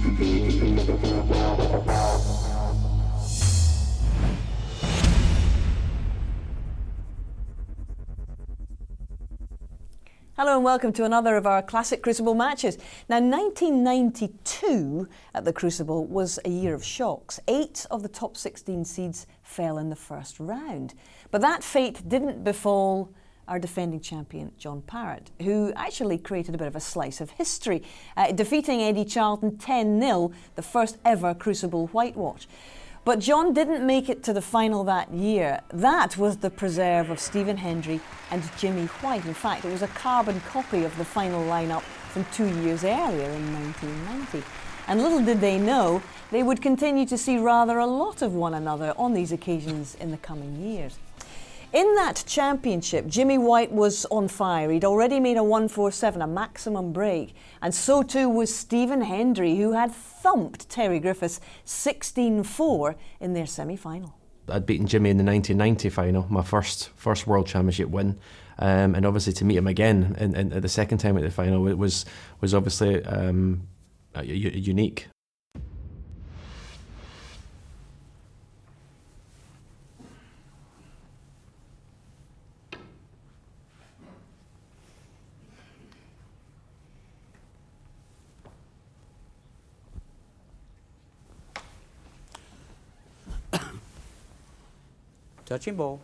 Hello and welcome to another of our classic Crucible matches. Now 1992 at the Crucible was a year of shocks. 8 of the top 16 seeds fell in the first round. But that fate didn't befall our defending champion John Parrott, who actually created a bit of a slice of history, defeating Eddie Charlton 10-0, the first ever Crucible whitewash. But John didn't make it to the final that year. That was the preserve of Stephen Hendry and Jimmy White. In fact, it was a carbon copy of the final lineup from 2 years earlier in 1990. And little did they know, they would continue to see rather a lot of one another on these occasions in the coming years. In that championship, Jimmy White was on fire. He'd already made a 147, a maximum break. And so too was Stephen Hendry, who had thumped Terry Griffiths 16-4 in their semi-final. I'd beaten Jimmy in the 1990 final, my first World Championship win. And obviously to meet him again in the second time at the final was obviously unique. Touching ball.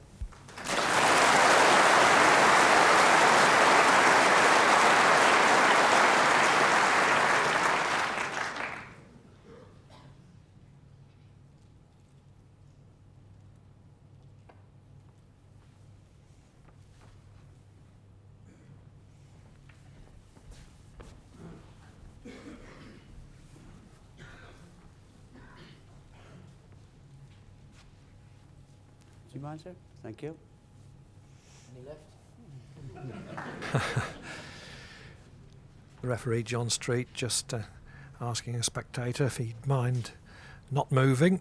Do you mind, sir? Thank you. Any left? The referee, John Street, just asking a spectator if he'd mind not moving.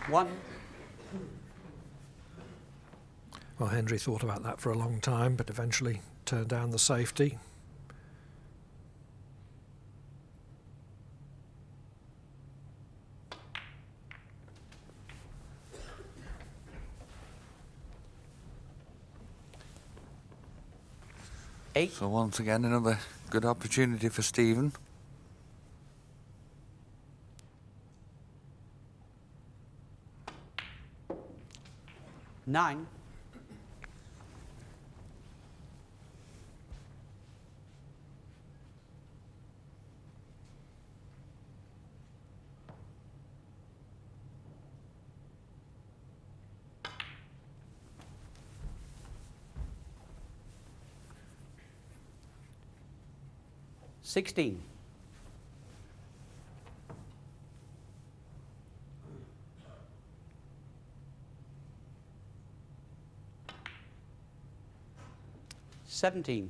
One. Well, Hendry thought about that for a long time, but eventually turned down the safety. Eight. So once again, another good opportunity for Stephen. 9. $16. 17.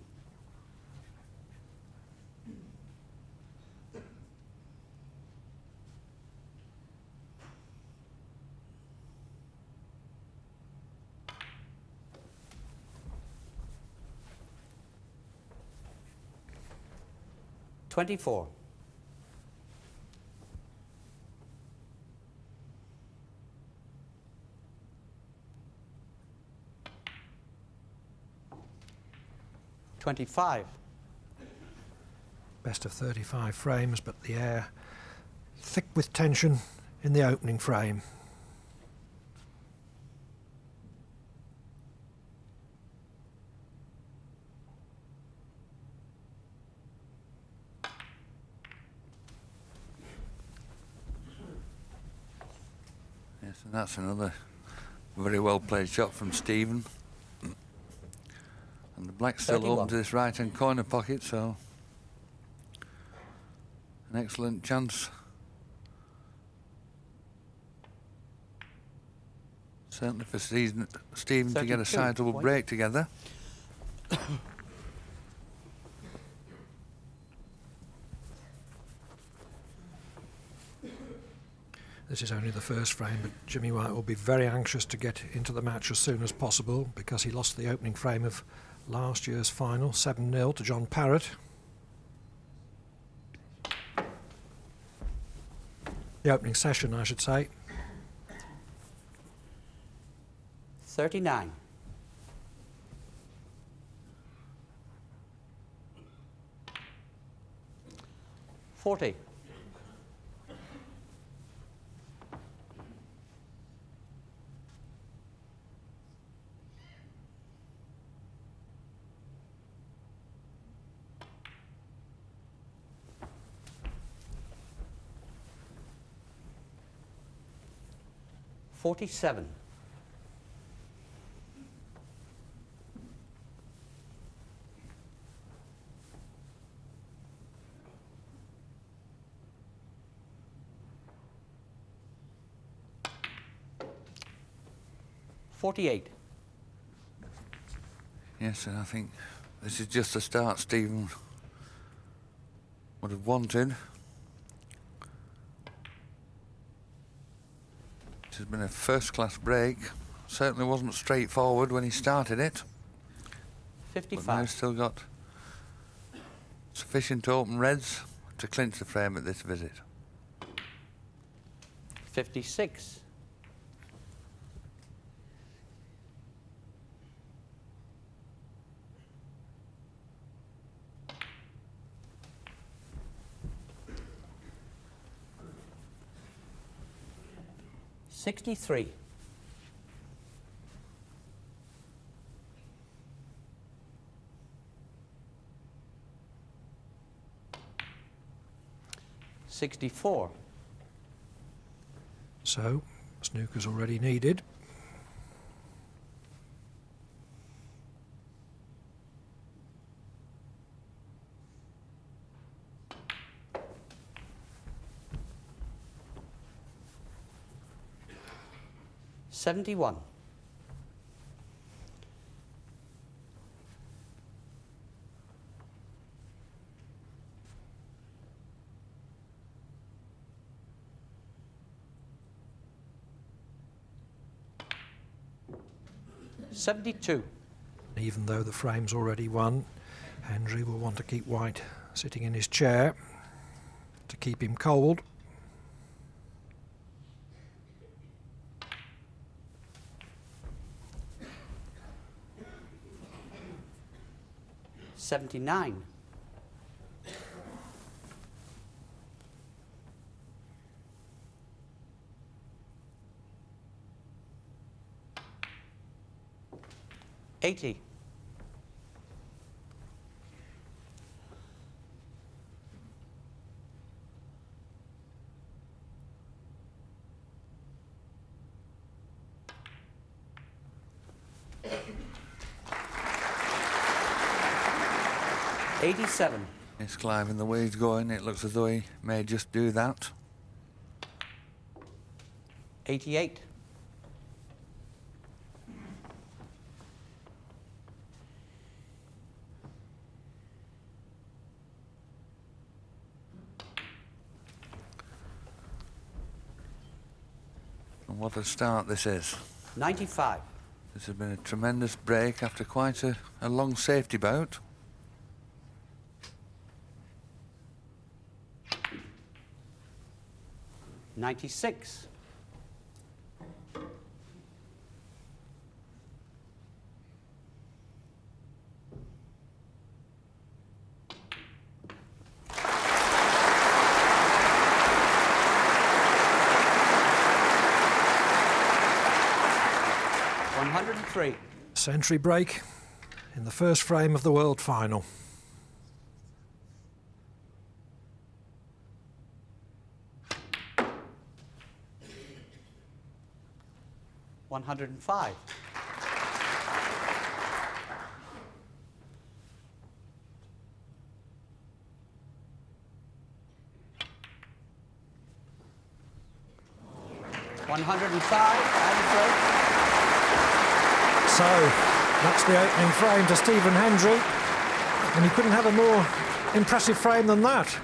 24. 25. Best of 35 frames, but the air thick with tension in the opening frame. Yes, and that's another very well played shot from Stephen. And the black's still 31. open to this right hand corner pocket, so an excellent chance. Certainly for Stephen to get a 32 sizable point. break together. This is only the first frame, but Jimmy White will be very anxious to get into the match as soon as possible because he lost the opening frame of last year's final, 7-0 to John Parrott. The opening session, I should say. 39. $40. $47. $48. Yes, and I think this is just the start Stephen would have wanted. This has been a first-class break. Certainly wasn't straightforward when he started it. But now 55. he's still got sufficient open reds to clinch the frame at this visit. 56. $63. $64. So, snooker's already needed. $71. $72. Even though the frame's already won, Hendry will want to keep White sitting in his chair to keep him cold. $79. $80. $87. Yes, Clive, and the way he's going, it looks as though he may just do that. 88. And what a start this is. 95. This has been a tremendous break after quite a long safety bout. $96. $103. Century break in the first frame of the World Final. 105. $105 and So that's the opening frame to Stephen Hendry, and he couldn't have a more impressive frame than that.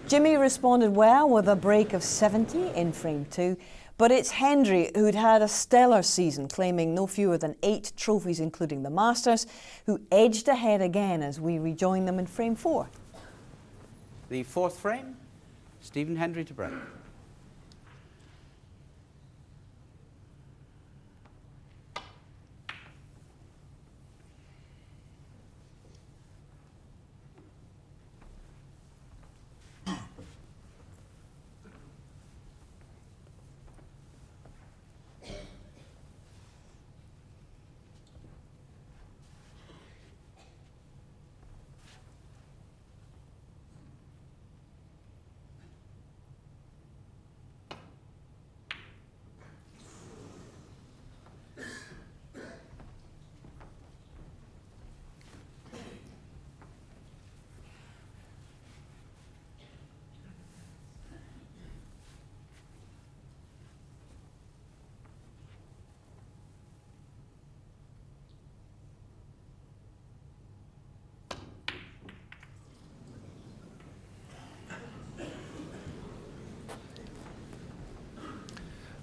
Jimmy responded well with a break of 70 in frame 2, but it's Hendry who'd had a stellar season, claiming no fewer than 8 trophies including the Masters, who edged ahead again as we rejoin them in frame 4. The fourth frame, Stephen Hendry to break.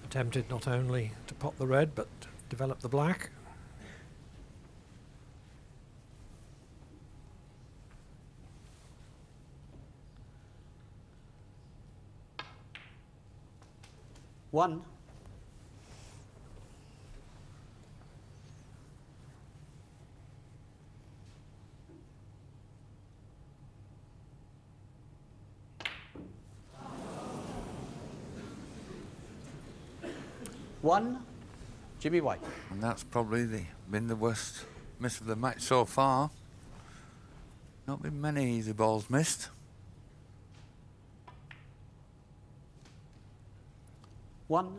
Attempted not only to pop the red, but develop the black. One. One, Jimmy White. And that's probably been the worst miss of the match so far. Not been many easy balls missed. One.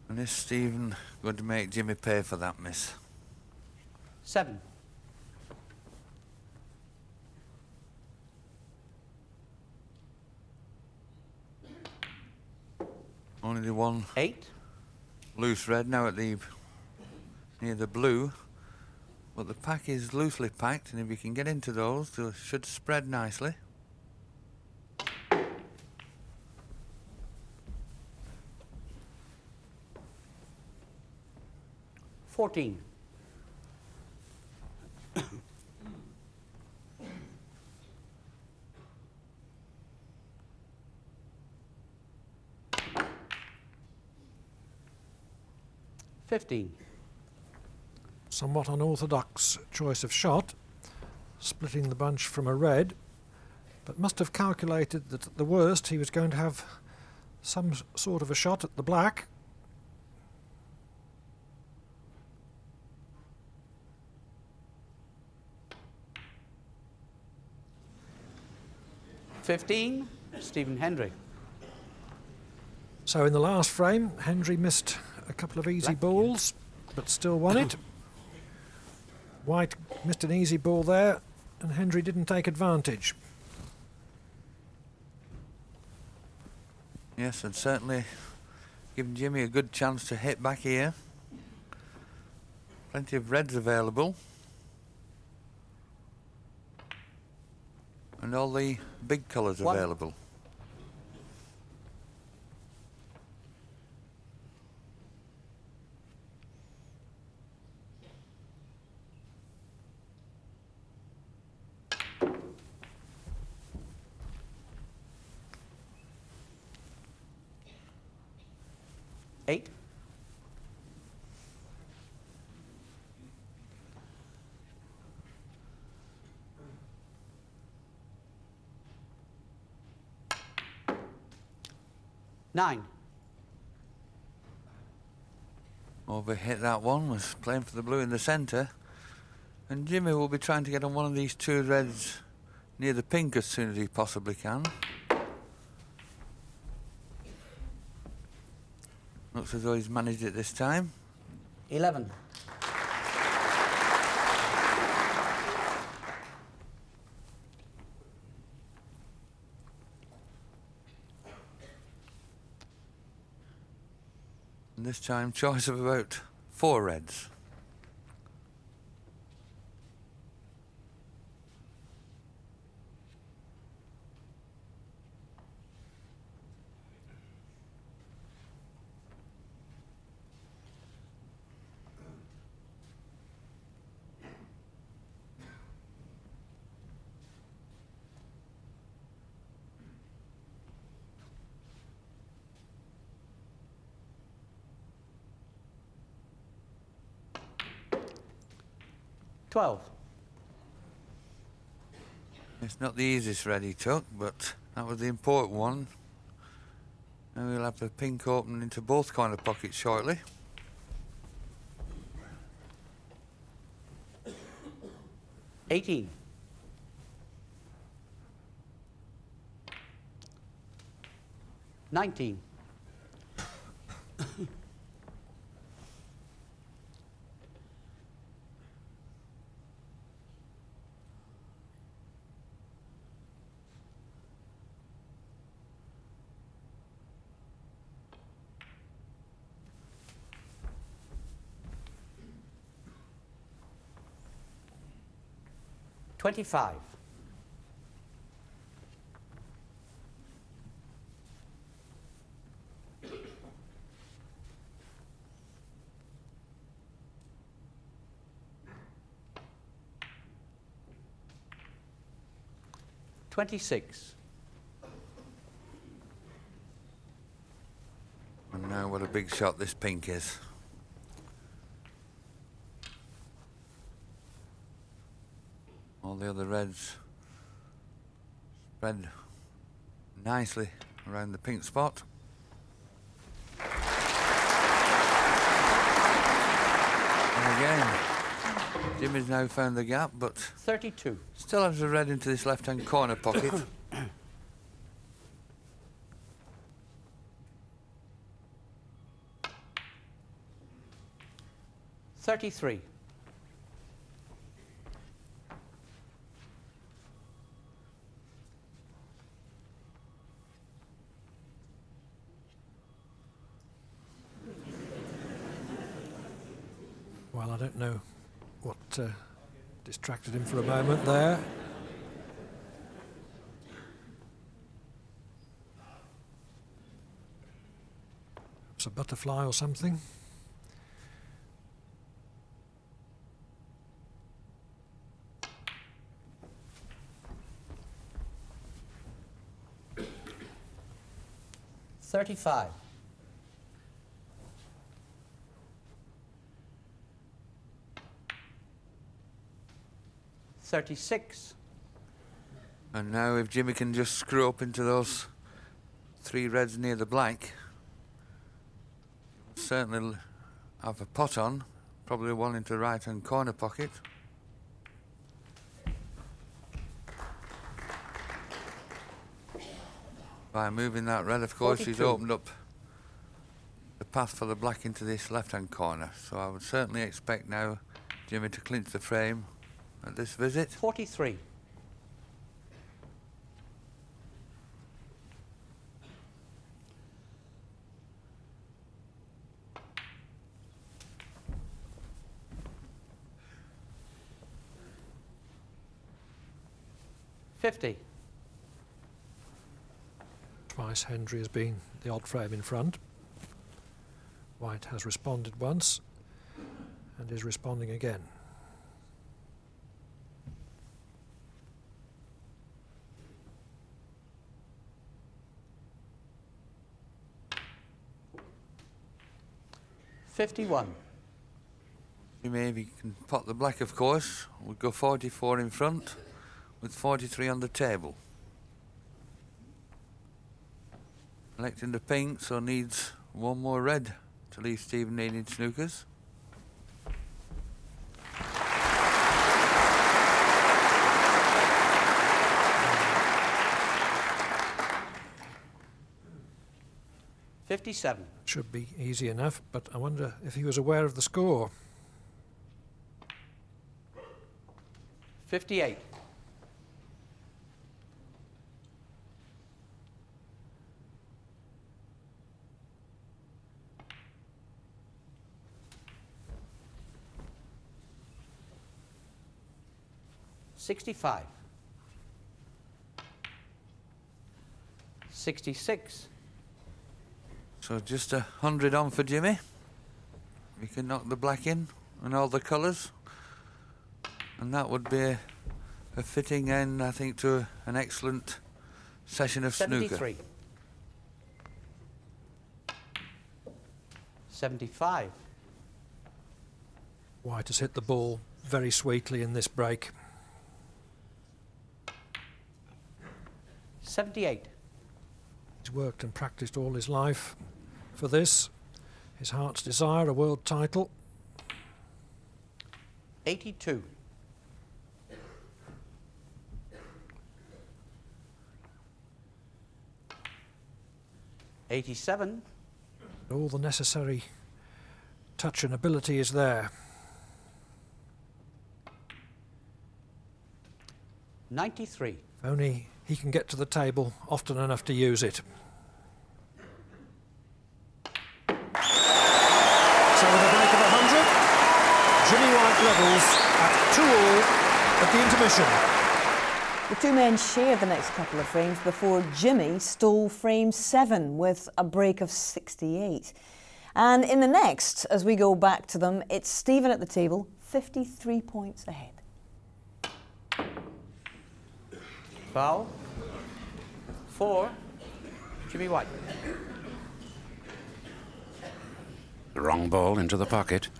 And is Stephen going to make Jimmy pay for that miss? 7. Only the one 8. loose red now at the near the blue, but the pack is loosely packed, and if you can get into those, they should spread nicely. 14. $15. Somewhat unorthodox choice of shot, splitting the bunch from a red, but must have calculated that at the worst he was going to have some sort of a shot at the black. $15, Stephen Hendry. So in the last frame, Hendry missed a couple of easy balls, but still won it. White missed an easy ball there, and Hendry didn't take advantage. Yes, and certainly giving Jimmy a good chance to hit back here. Plenty of reds available. And all the big colours available. $8. $9. Overhit that one, was playing for the blue in the centre. And Jimmy will be trying to get on one of these two reds near the pink as soon as he possibly can. Looks as though he's managed it this time. 11. And this time, choice of about 4 reds. It's not the easiest red he took, but that was the important one. And we'll have the pink open into both corner pockets shortly. $18. 19. 25. 26. And now what a big shot this pink is. All the other reds spread nicely around the pink spot. And again, Jimmy's now found the gap, but 32. still has a red into this left-hand corner pocket. 33. Well, I don't know what distracted him for a moment there. It's a butterfly or something. $35. 36. And now if Jimmy can just screw up into those 3 reds near the black, certainly have a pot on, probably one into the right-hand corner pocket. By moving that red, of course, 42. he's opened up the path for the black into this left-hand corner. So I would certainly expect now Jimmy to clinch the frame at this visit. 43. $50. Twice Hendry has been the odd frame in front. White has responded once and is responding again. $51. Jimmy, if he can pot the black, of course, would go 44 in front with 43 on the table. Selecting the pink, so needs one more red to leave Stephen leading snookers. $57. Should be easy enough, but I wonder if he was aware of the score. 58. $65. 66. So just 100 on for Jimmy. We can knock the black in and all the colours. And that would be a fitting end, I think, to an excellent session of snooker. 73. 75. White has hit the ball very sweetly in this break. 78. He's worked and practiced all his life for this. His heart's desire, a world title. 82. 87. All the necessary touch and ability is there. 93. If only he can get to the table often enough to use it. So with a break of 100, Jimmy White levels at 2-all at the intermission. The two men shared the next couple of frames before Jimmy stole frame 7 with a break of 68. And in the next, as we go back to them, it's Stephen at the table, 53 points ahead. Foul. 4. Jimmy White. The wrong ball into the pocket.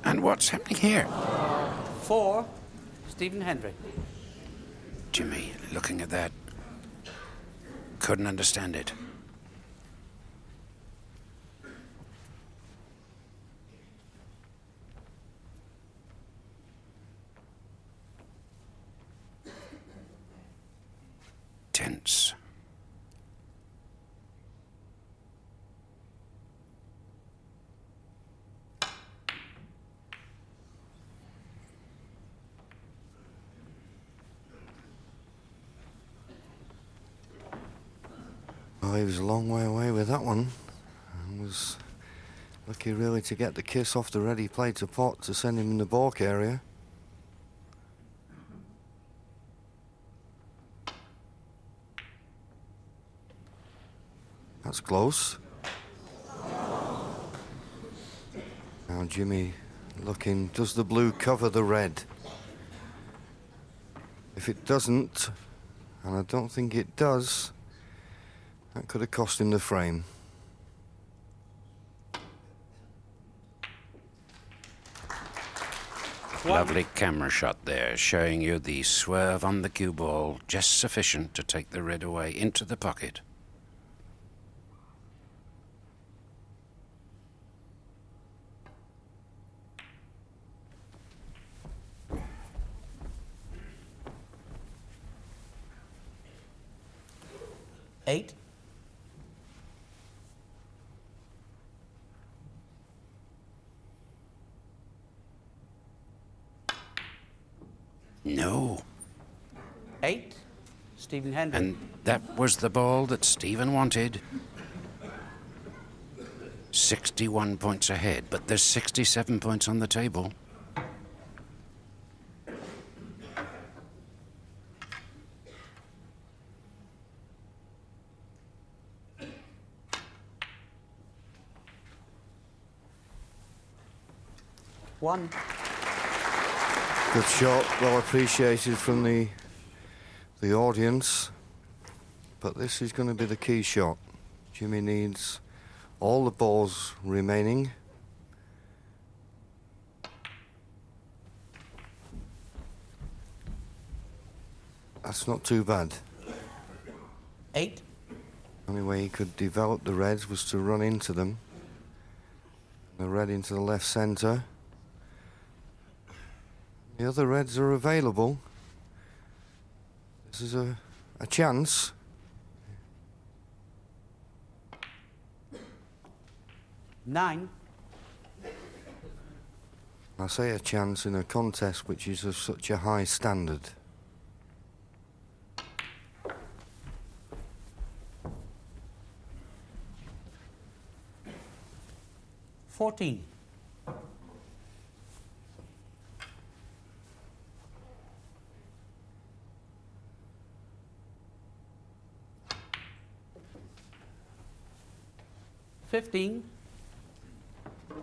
And what's happening here? 4. Stephen Hendry. Jimmy, looking at that, couldn't understand it. Tense. Oh, he was a long way away with that one. And was lucky really to get the kiss off the ready play to pot to send him in the balk area. That's close. Now Jimmy looking, does the blue cover the red? If it doesn't, and I don't think it does, that could have cost him the frame. Lovely camera shot there, showing you the swerve on the cue ball, just sufficient to take the red away into the pocket. Eight. No. 8. Stephen Hendry. And that was the ball that Stephen wanted. 61 points ahead, but there's 67 points on the table. One. Good shot, well appreciated from the the audience, but this is going to be the key shot. Jimmy needs all the balls remaining. That's not too bad. 8. Only way he could develop the reds was to run into them. The red into the left centre. The other reds are available. This is a chance. 9. I say a chance in a contest which is of such a high standard. 14. 15. 'A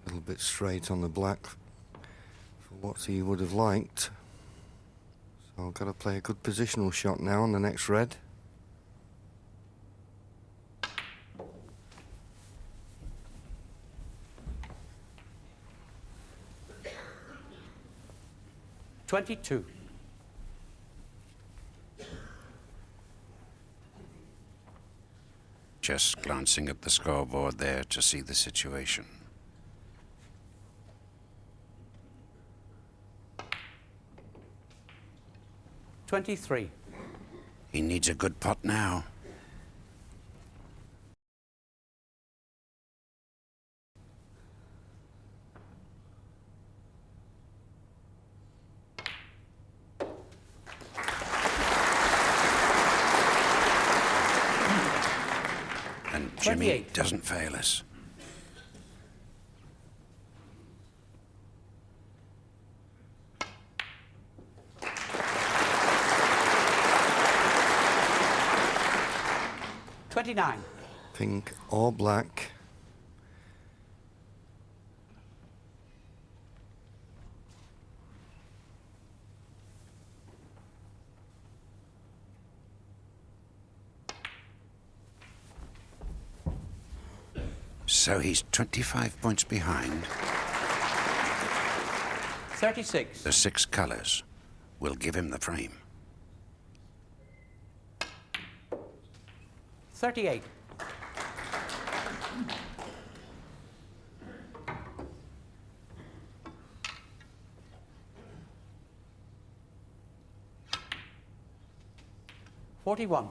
little bit straight on the black for what he would have liked. So I've got to play a good positional shot now on the next red. 22. 'Just glancing at the scoreboard there to see the situation. 23. He needs a good putt now. 28. Doesn't fail us. 29. Pink or black. So he's 25 points behind. 36. The 6 colours will give him the frame. 38. 41.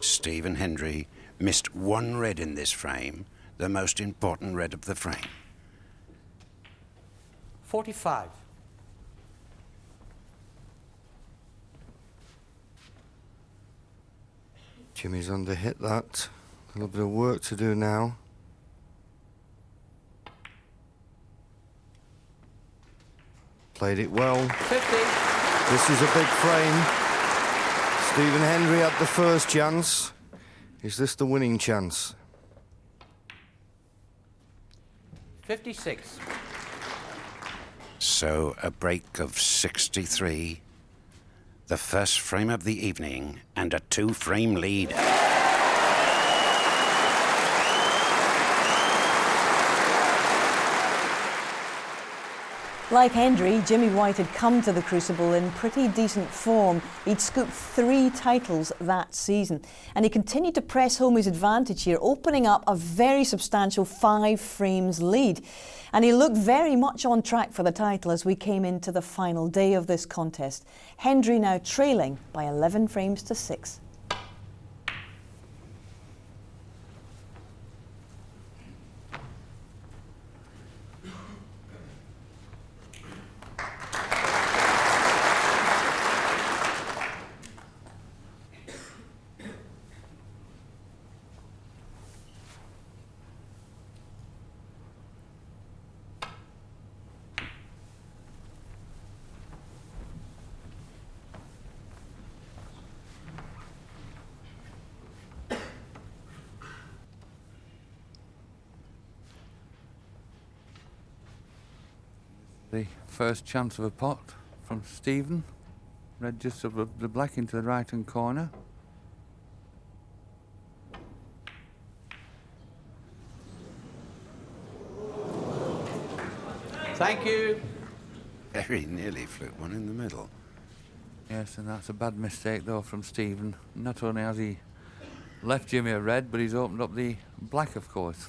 Stephen Hendry missed 1 red in this frame, the most important red of the frame. 45. 'Jimmy's under-hit that. A little bit of work to do now. Played it well. 50. This is a big frame. Stephen Hendry had the first chance. Is this the winning chance? 56. So a break of 63, the first frame of the evening, and a 2-frame lead. Like Hendry, Jimmy White had come to the Crucible in pretty decent form. He'd scooped 3 titles that season, and he continued to press home his advantage here, opening up a very substantial 5 frames lead. And he looked very much on track for the title as we came into the final day of this contest. Hendry now trailing by 11 frames to 6. the first chance of a pot from Stephen. Red just above the black into the right-hand corner. Thank you. Very nearly flew one in the middle. Yes, and that's a bad mistake though from Stephen. Not only has he left Jimmy a red, but he's opened up the black, of course.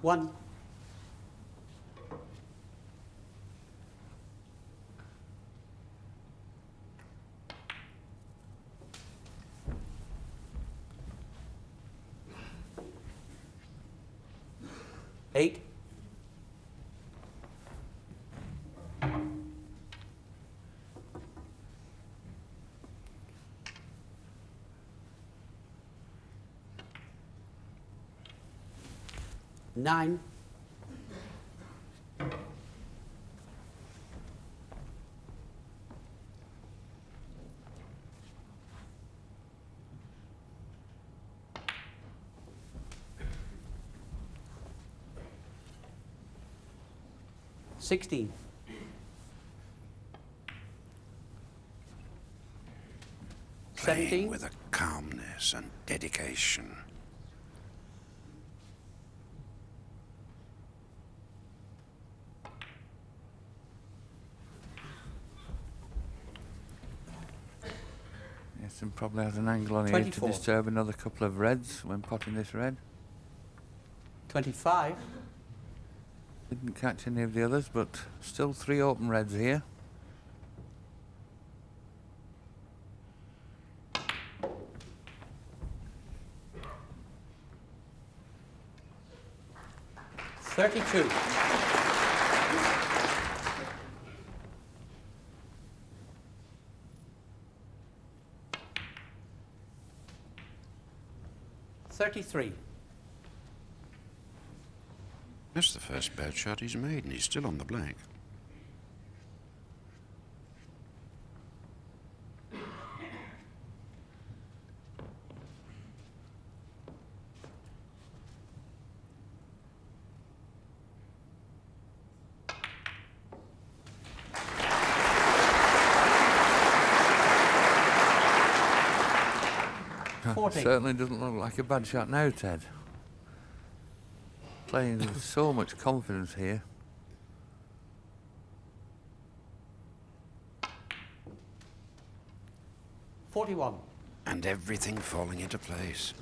One. Eight. Nine. $16. Playing 17. with a calmness and dedication. Yes, and probably has an angle on here to 24. disturb another couple of reds when potting this red. 25. Didn't catch any of the others, but still 3 open reds here. $32. $33. That's the first bad shot he's made, and he's still on the black. Certainly doesn't look like a bad shot now, Ted. Playing with so much confidence here. $41. And everything falling into place.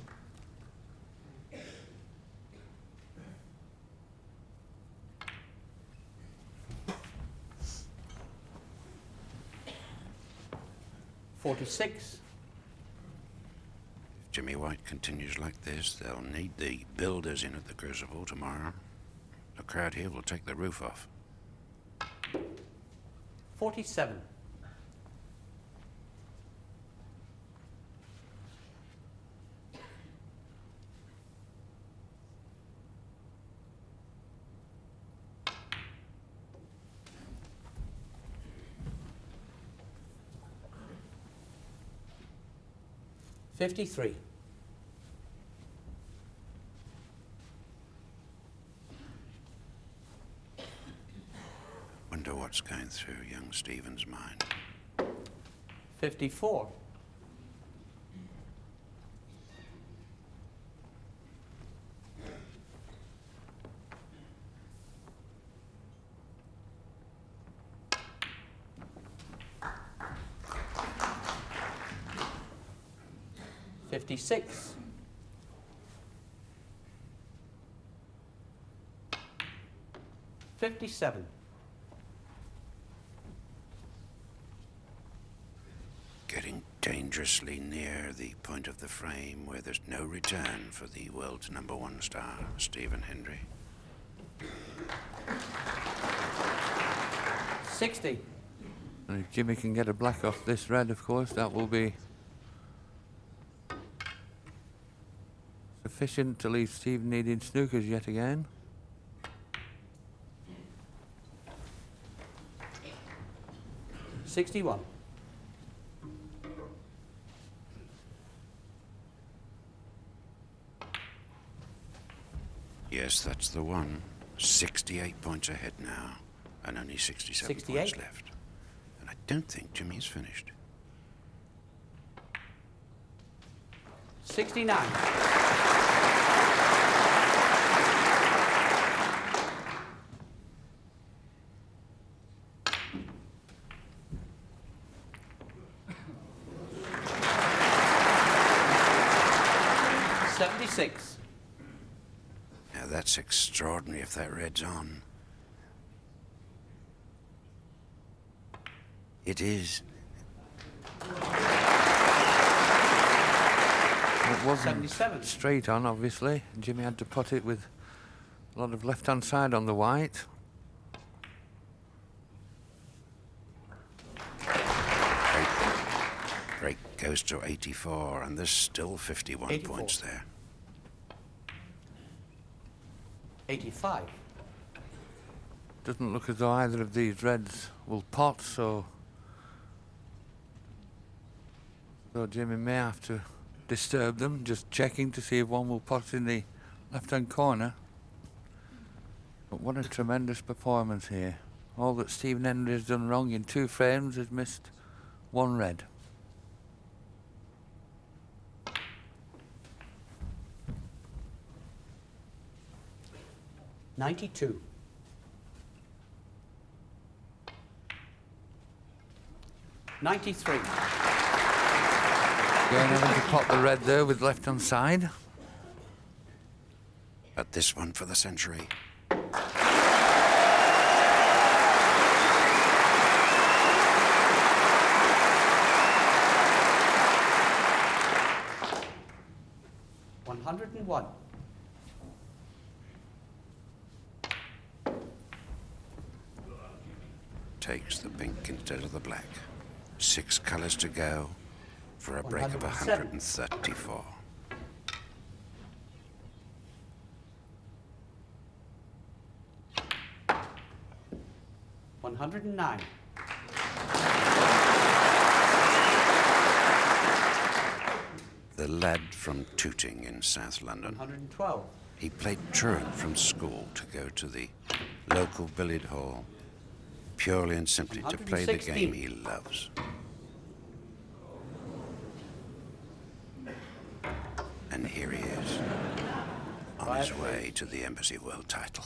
$46. If Jimmy White continues like this, they'll need the builders in at the Crucible tomorrow. The crowd here will take the roof off. 47. $53. Wonder what's going through young Stephen's mind. 54. $56. $57. Getting dangerously near the point of the frame where there's no return for the world's #1 star, Stephen Hendry. 60. And if Jimmy can get a black off this red, of course, that will be sufficient to leave Stephen needing snookers yet again. 61. Yes, that's the one. 68 points ahead now, and only 67 points 68. left. And I don't think Jimmy's finished. 69. $76. Now that's extraordinary if that red's on. It is. It wasn't 77. straight on, obviously. Jimmy had to pot it with a lot of left-hand side on the white. Break goes to 84, and there's still 51 84. points there. 85. Doesn't look as though either of these reds will pot, so Jimmy may have to disturb them, just checking to see if one will pot in the left-hand corner. But what a tremendous performance here. All that Stephen Hendry has done wrong in 2 frames has missed 1 red. $92. $93. Again, having to pot the red there with left-hand side. But this one for the century. $101. Takes the pink instead of the black. 6 colours to go for a break of 107. 134. $109. The lad from Tooting in South London. 112. He played truant from school to go to the local billiard hall, purely and simply to play the 116. game he loves. And here he is, on his way to the Embassy World title.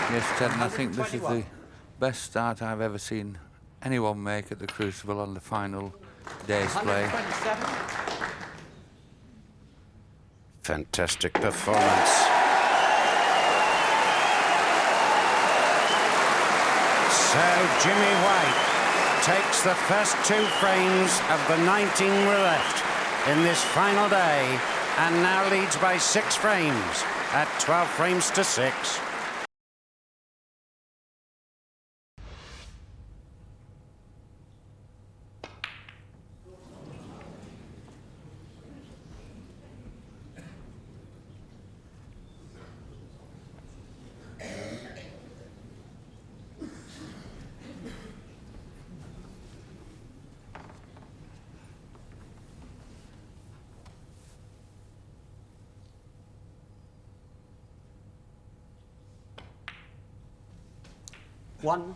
Yes, Ted, and I think this is the 121. best start I've ever seen anyone make at the Crucible on the final day's play. 127. Fantastic performance. So Jimmy White takes the first 2 frames of the 19 we're left in this final day and now leads by 6 frames at 12 frames to 6. One.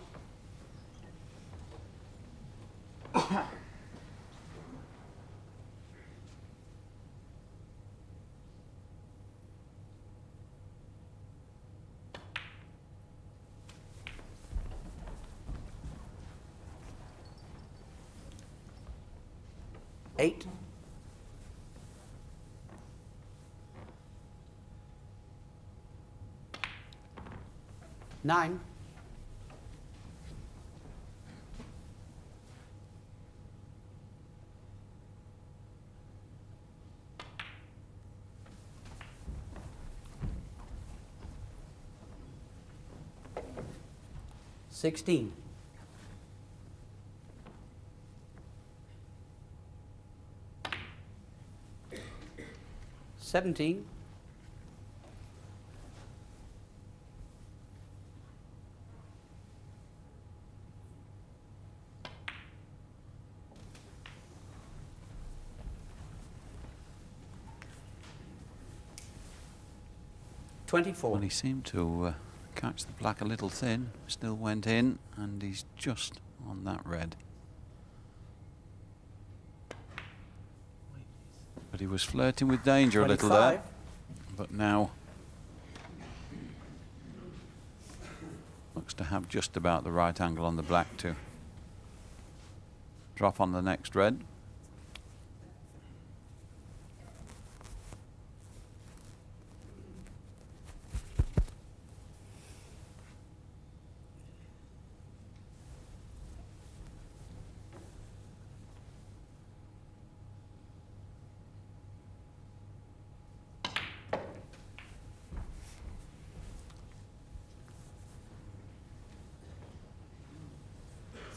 Eight. Nine. 16. 17. 24. Well, he seemed to catch the black a little thin, still went in, and he's just on that red. But he was flirting with danger a little there. But now looks to have just about the right angle on the black to drop on the next red.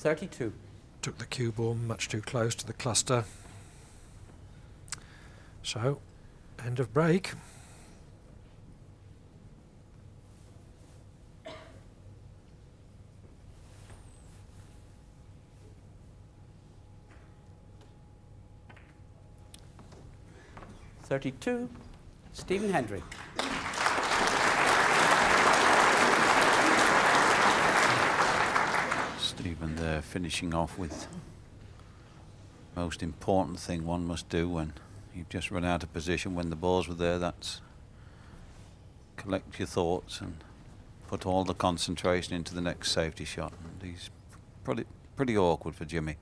$32. Took the cue ball much too close to the cluster. So, end of break. $32. Stephen Hendry. Stephen there finishing off with most important thing one must do when you've just run out of position when the balls were there. That's collect your thoughts and put all the concentration into the next safety shot. And he's pretty awkward for Jimmy.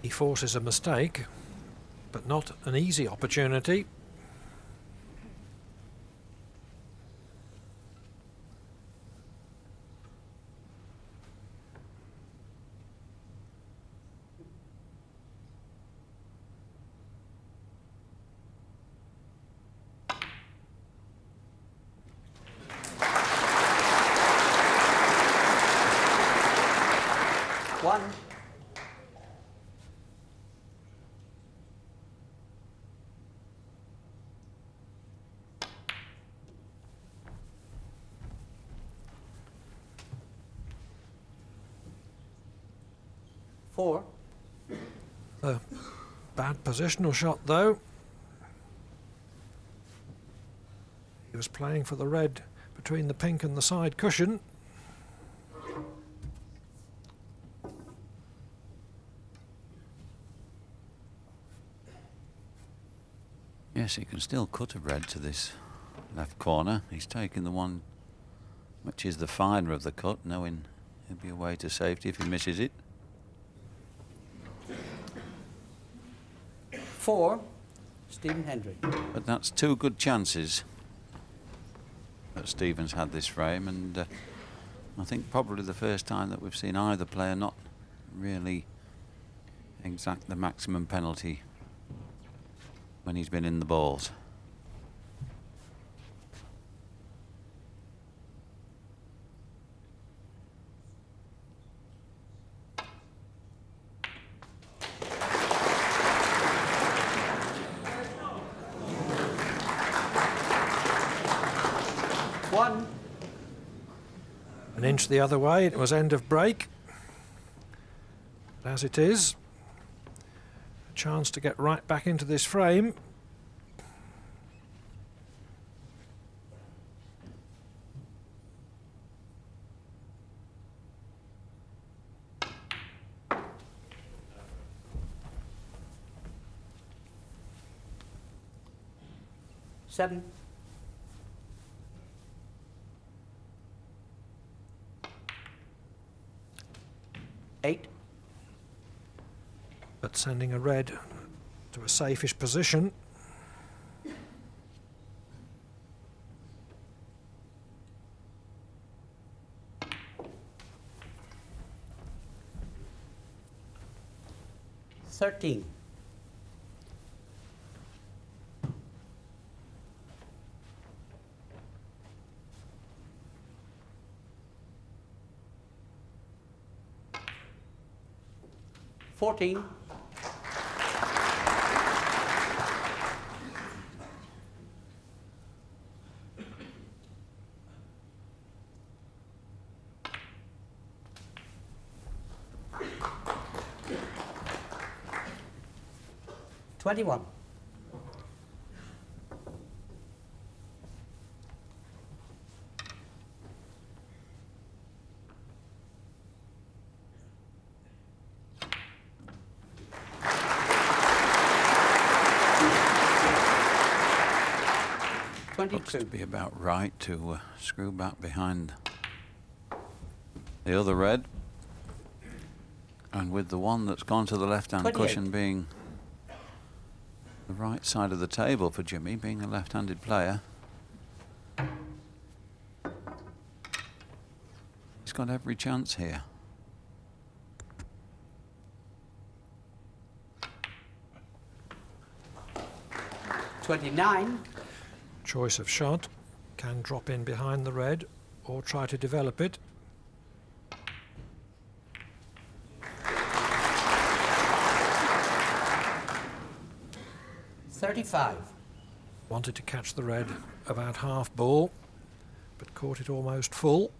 He forces a mistake, but not an easy opportunity. One. Four. A bad positional shot though. He was playing for the red between the pink and the side cushion. Yes, he can still cut a red to this left corner. He's taking the one which is the finer of the cut, knowing he'll be away to safety if he misses it. 4. Stephen Hendry. But that's two good chances that Stephen's had this frame, and I think probably the first time that we've seen either player not really exact the maximum penalty when he's been in the balls. One. An inch the other way, it was end of break. As it is, a chance to get right back into this frame. Seven. Eight. But sending a red to a safe-ish position. $13. $14. 21. Looks to be about right to screw back behind the other red. And with the one that's gone to the left-hand 28. cushion being the right side of the table for Jimmy, being a left-handed player, he's got every chance here. $29. Choice of shot. Can drop in behind the red or try to develop it. $35. Wanted to catch the red about half ball, but caught it almost full.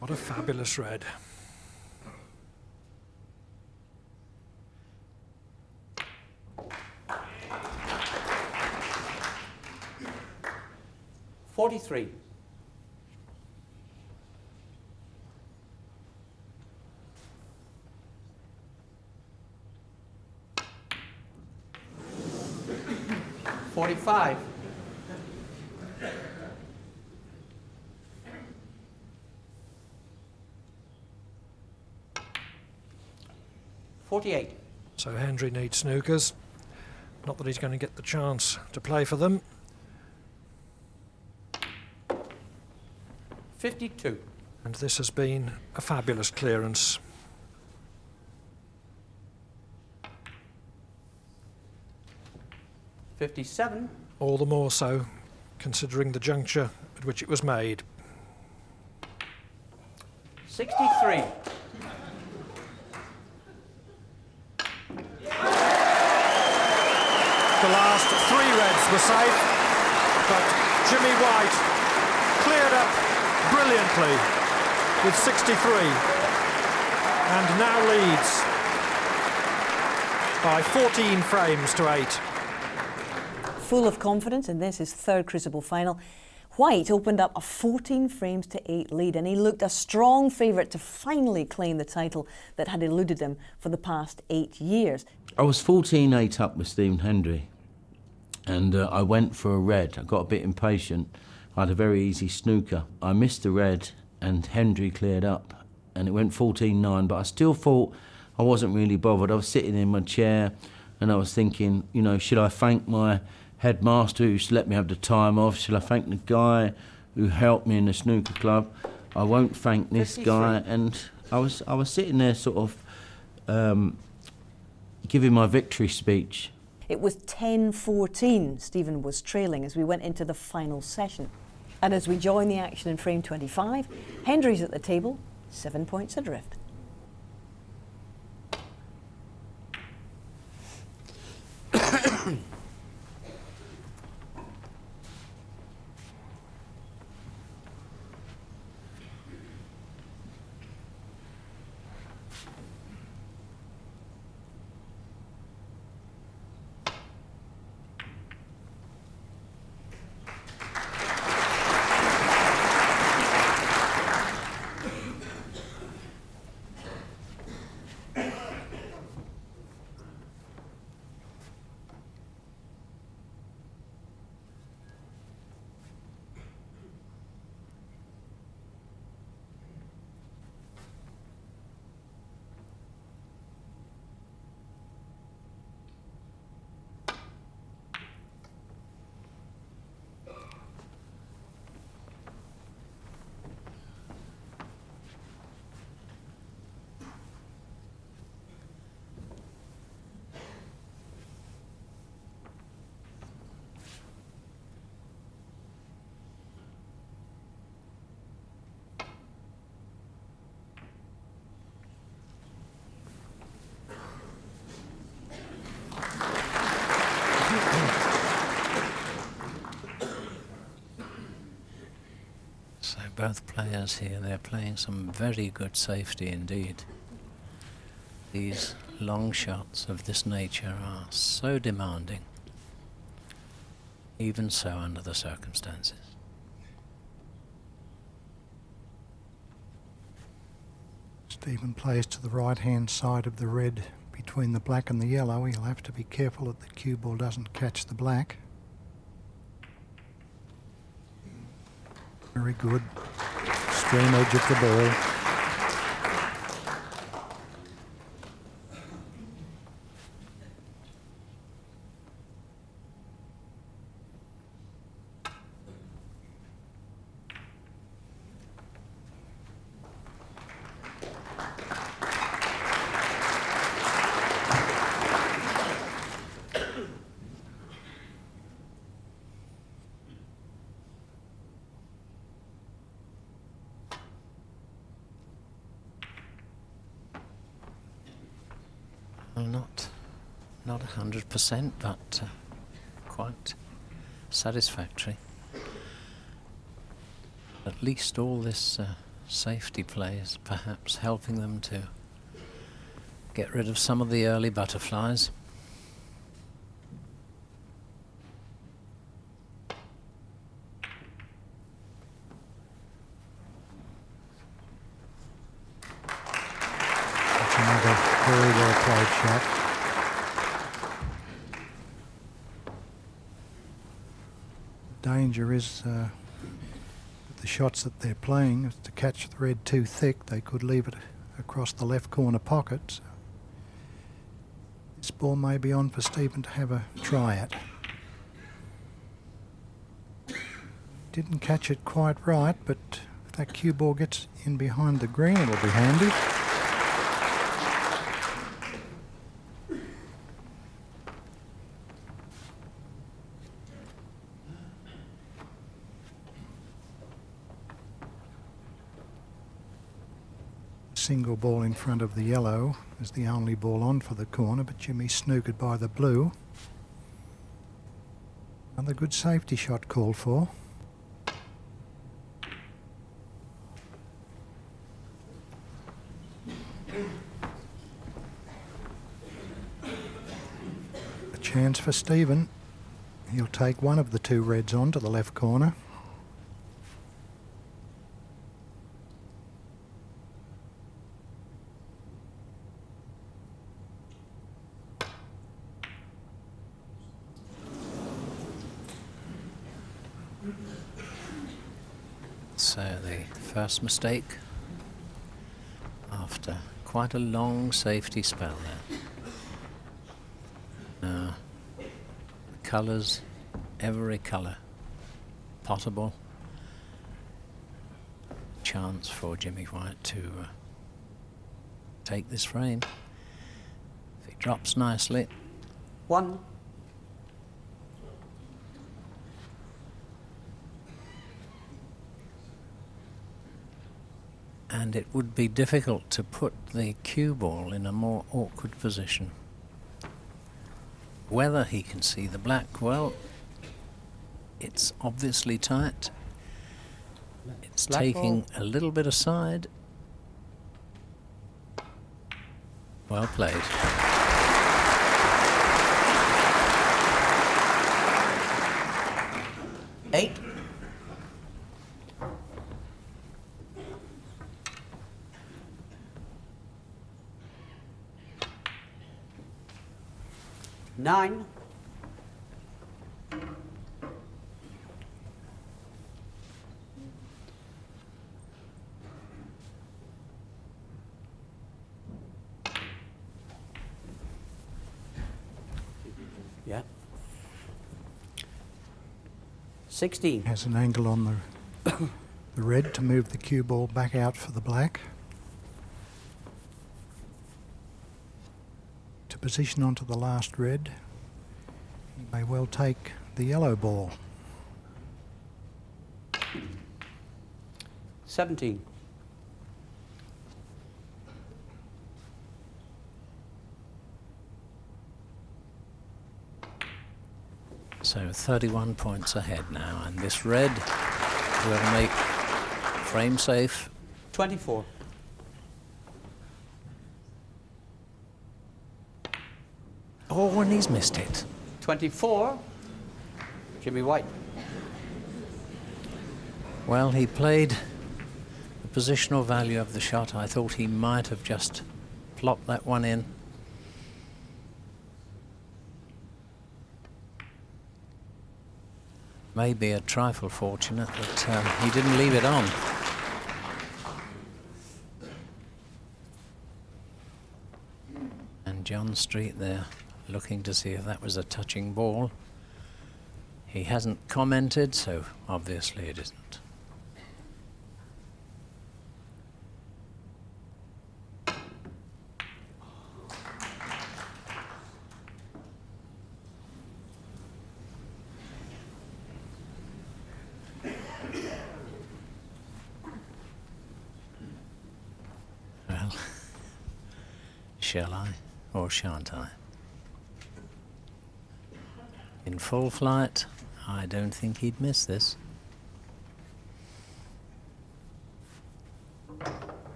What a fabulous red. $43. $45. $48. So Hendry needs snookers. Not that he's going to get the chance to play for them. 52. And this has been a fabulous clearance. $57. All the more so, considering the juncture at which it was made. 63. The last three reds were safe, but Jimmy White cleared up brilliantly with 63 and now leads by 14 frames to 8. Full of confidence in this, his third Crucible final, White opened up a 14 frames to 8 lead, and he looked a strong favourite to finally claim the title that had eluded him for the past 8 years. I was 14-8 up with Stephen Hendry, and I went for a red. I got a bit impatient. I had a very easy snooker. I missed the red, and Hendry cleared up, and it went 14-9, but I still thought I wasn't really bothered. I was sitting in my chair, and I was thinking, you know, should I thank my headmaster who used to let me have the time off? Should I thank the guy who helped me in the snooker club? I won't thank this 53. guy. And I was sitting there sort of giving my victory speech. It was 10-14 Stephen was trailing as we went into the final session. And as we join the action in frame 25, Hendry's at the table, 7 points adrift. both players here. They're playing some very good safety indeed. These long shots of this nature are so demanding, even so under the circumstances. Stephen plays to the right-hand side of the red between the black and the yellow. He'll have to be careful that the cue ball doesn't catch the black. Very good. Stream edge of the ball. Well, not 100%, but quite satisfactory. At least all this safety play is perhaps helping them to get rid of some of the early butterflies. That's another very well played shot. The danger is with the shots that they're playing is to catch the red too thick. They could leave it across the left corner pocket. So this ball may be on for Stephen to have a try at. Didn't catch it quite right, but if that cue ball gets in behind the green, it'll be handy. Single ball in front of the yellow is the only ball on for the corner, but Jimmy snookered by the blue. Another good safety shot called for. A chance for Stephen. He'll take one of the two reds on to the left corner. So the first mistake after quite a long safety spell there. Now, the colours, every colour potable. Chance for Jimmy White to take this frame. If he drops nicely. 1. And it would be difficult to put the cue ball in a more awkward position. Whether he can see the black, well, it's obviously tight. It's Black taking ball. a little bit aside. Well played. Eight. Nine. Yeah. 16. Has an angle on the red to move the cue ball back out for the black. To position onto the last red, he may well take the yellow ball. 17. So 31 points ahead now, and this red will make frame safe. 24. Oh, and he's missed it. 24. Jimmy White. Well, he played the positional value of the shot. I thought he might have just plopped that one in. Maybe a trifle fortunate that he didn't leave it on. And John Street there, looking to see if that was a touching ball. He hasn't commented, so obviously it isn't. Well, shall I or shan't I? In full flight, I don't think he'd miss this.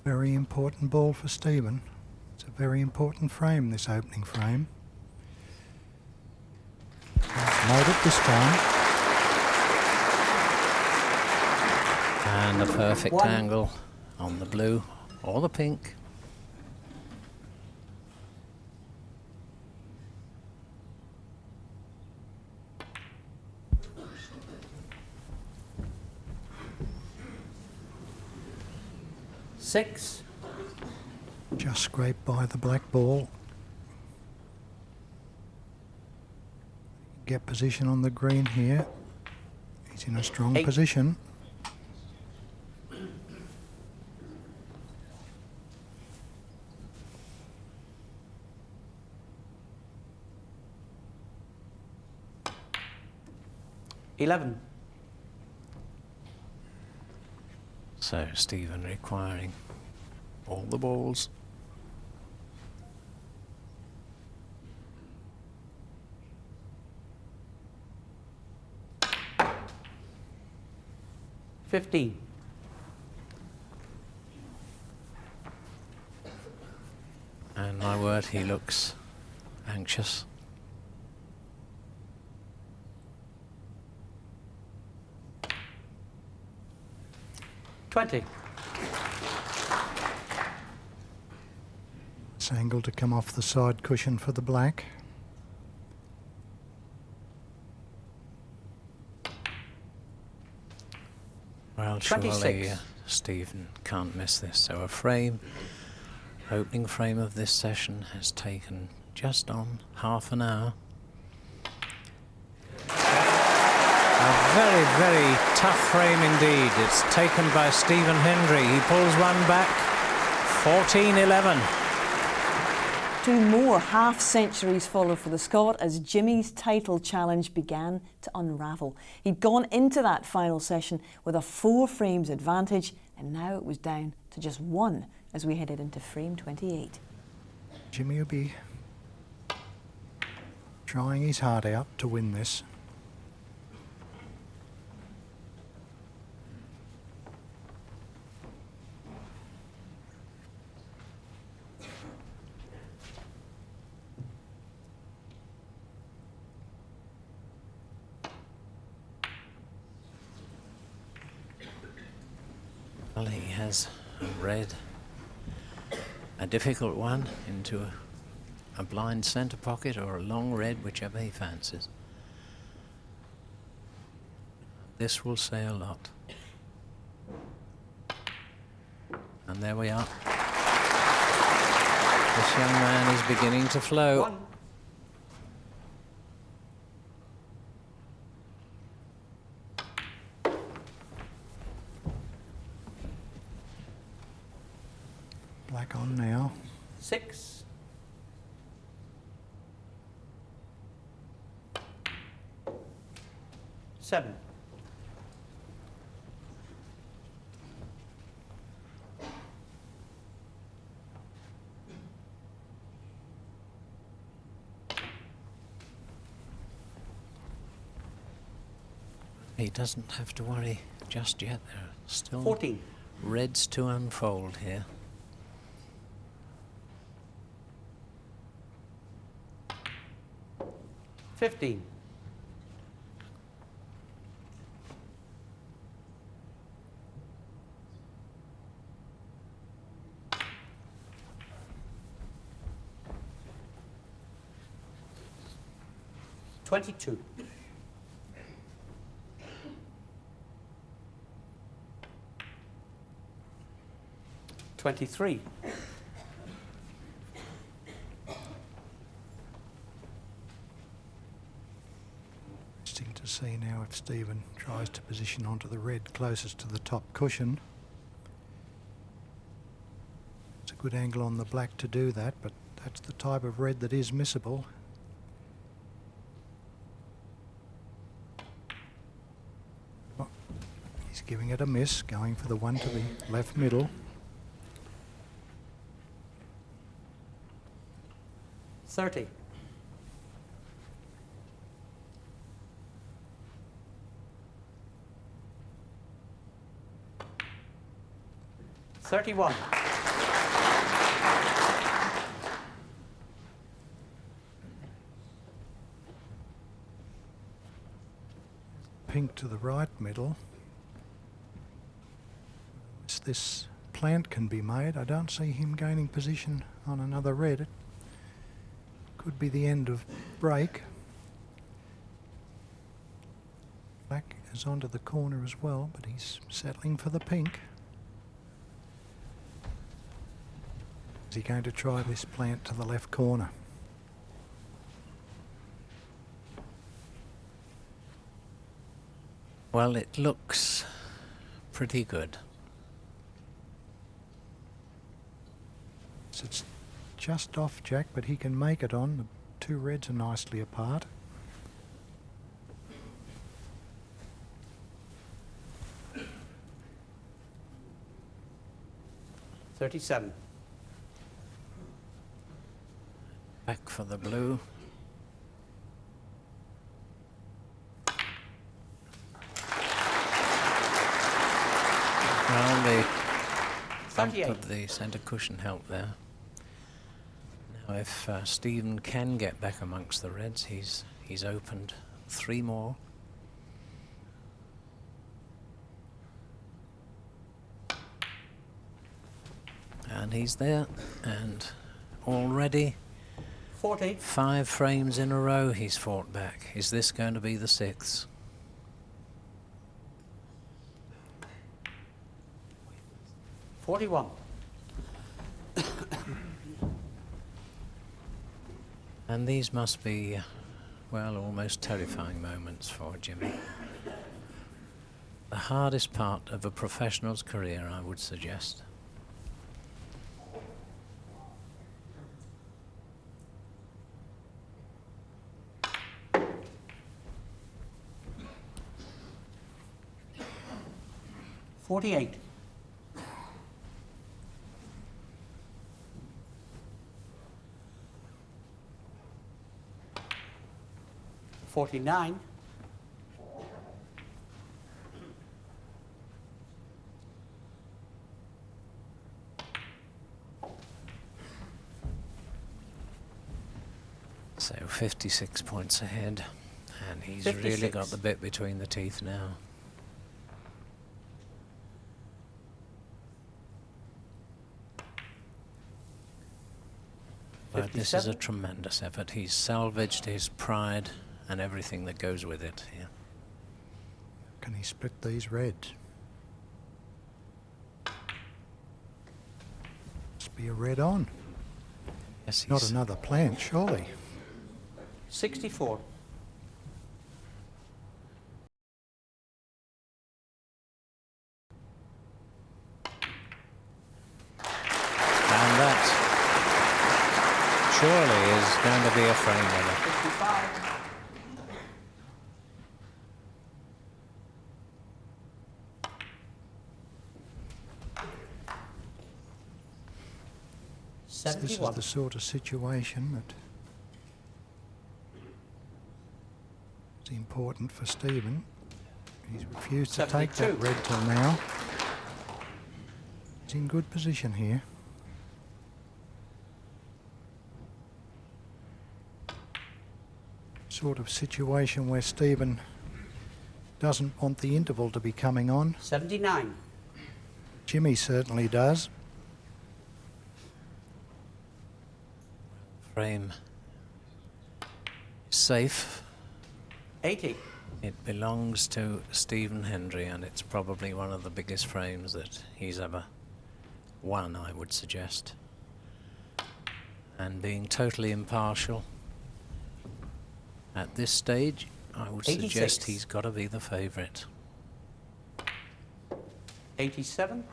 Very important ball for Stephen. It's a very important frame, this opening frame. He's made it this time. And a perfect One. angle on the blue or the pink. Six. Just scraped by the black ball. Get position on the green here. He's in a strong Eight. position. $11. So Stephen requiring all the balls. $15. And my word, he looks anxious. $20. It's angled to come off the side cushion for the black. Well, surely 26. Stephen can't miss this. So a frame, opening frame of this session has taken just on half an hour. A very, very tough frame indeed. It's taken by Stephen Hendry. He pulls one back, 14-11. Two more half-centuries follow for the Scot as Jimmy's title challenge began to unravel. He'd gone into that final session with a 4 frames advantage, and now it was down to just 1 as we headed into frame 28. Jimmy will be trying his heart out to win this. Well, he has read a difficult one into a blind centre pocket or a long red, whichever he fancies. This will say a lot. And there we are. This young man is beginning to flow. 1. Black on now. 6. 7. He doesn't have to worry just yet. There are still 14. reds to unfold here. $15. $22. $23. Interesting to see now if Stephen tries to position onto the red closest to the top cushion. It's a good angle on the black to do that, but that's the type of red that is missable. Oh, he's giving it a miss, going for the one to the left middle. 30. $31. Pink to the right middle. This plant can be made. I don't see him gaining position on another red. It could be the end of break. Black is onto the corner as well, but he's settling for the pink. Is he going to try this plant to the left corner? Well, it looks pretty good. So it's just off Jack, but he can make it on. The two reds are nicely apart. $37. Back for the blue. Well, the bump 38. of the centre cushion helped there. Now, if Stephen can get back amongst the reds, he's opened 3 more. And he's there, and already 40. 5 frames in a row he's fought back. Is this going to be the 6th? $41. And these must be, well, almost terrifying moments for Jimmy. The hardest part of a professional's career, I would suggest. $48. $49. So 56 points ahead, and he's 56. really got the bit between the teeth now. But this is a 57. tremendous effort. He's salvaged his pride and everything that goes with it here. Can he split these reds? Must be a red on. Yes, Not he's another plant, surely. 64. and that surely is going to be a frame winner. 55. This is 71. the sort of situation that is important for Stephen. He's refused to take that red till now. He's in good position here. Sort of situation where Stephen doesn't want the interval to be coming on. 79. Jimmy certainly does. Frame is safe. 80. It belongs to Stephen Hendry, and it's probably one of the biggest frames that he's ever won, I would suggest. And being totally impartial at this stage, I would 86. suggest he's got to be the favourite. 87.94.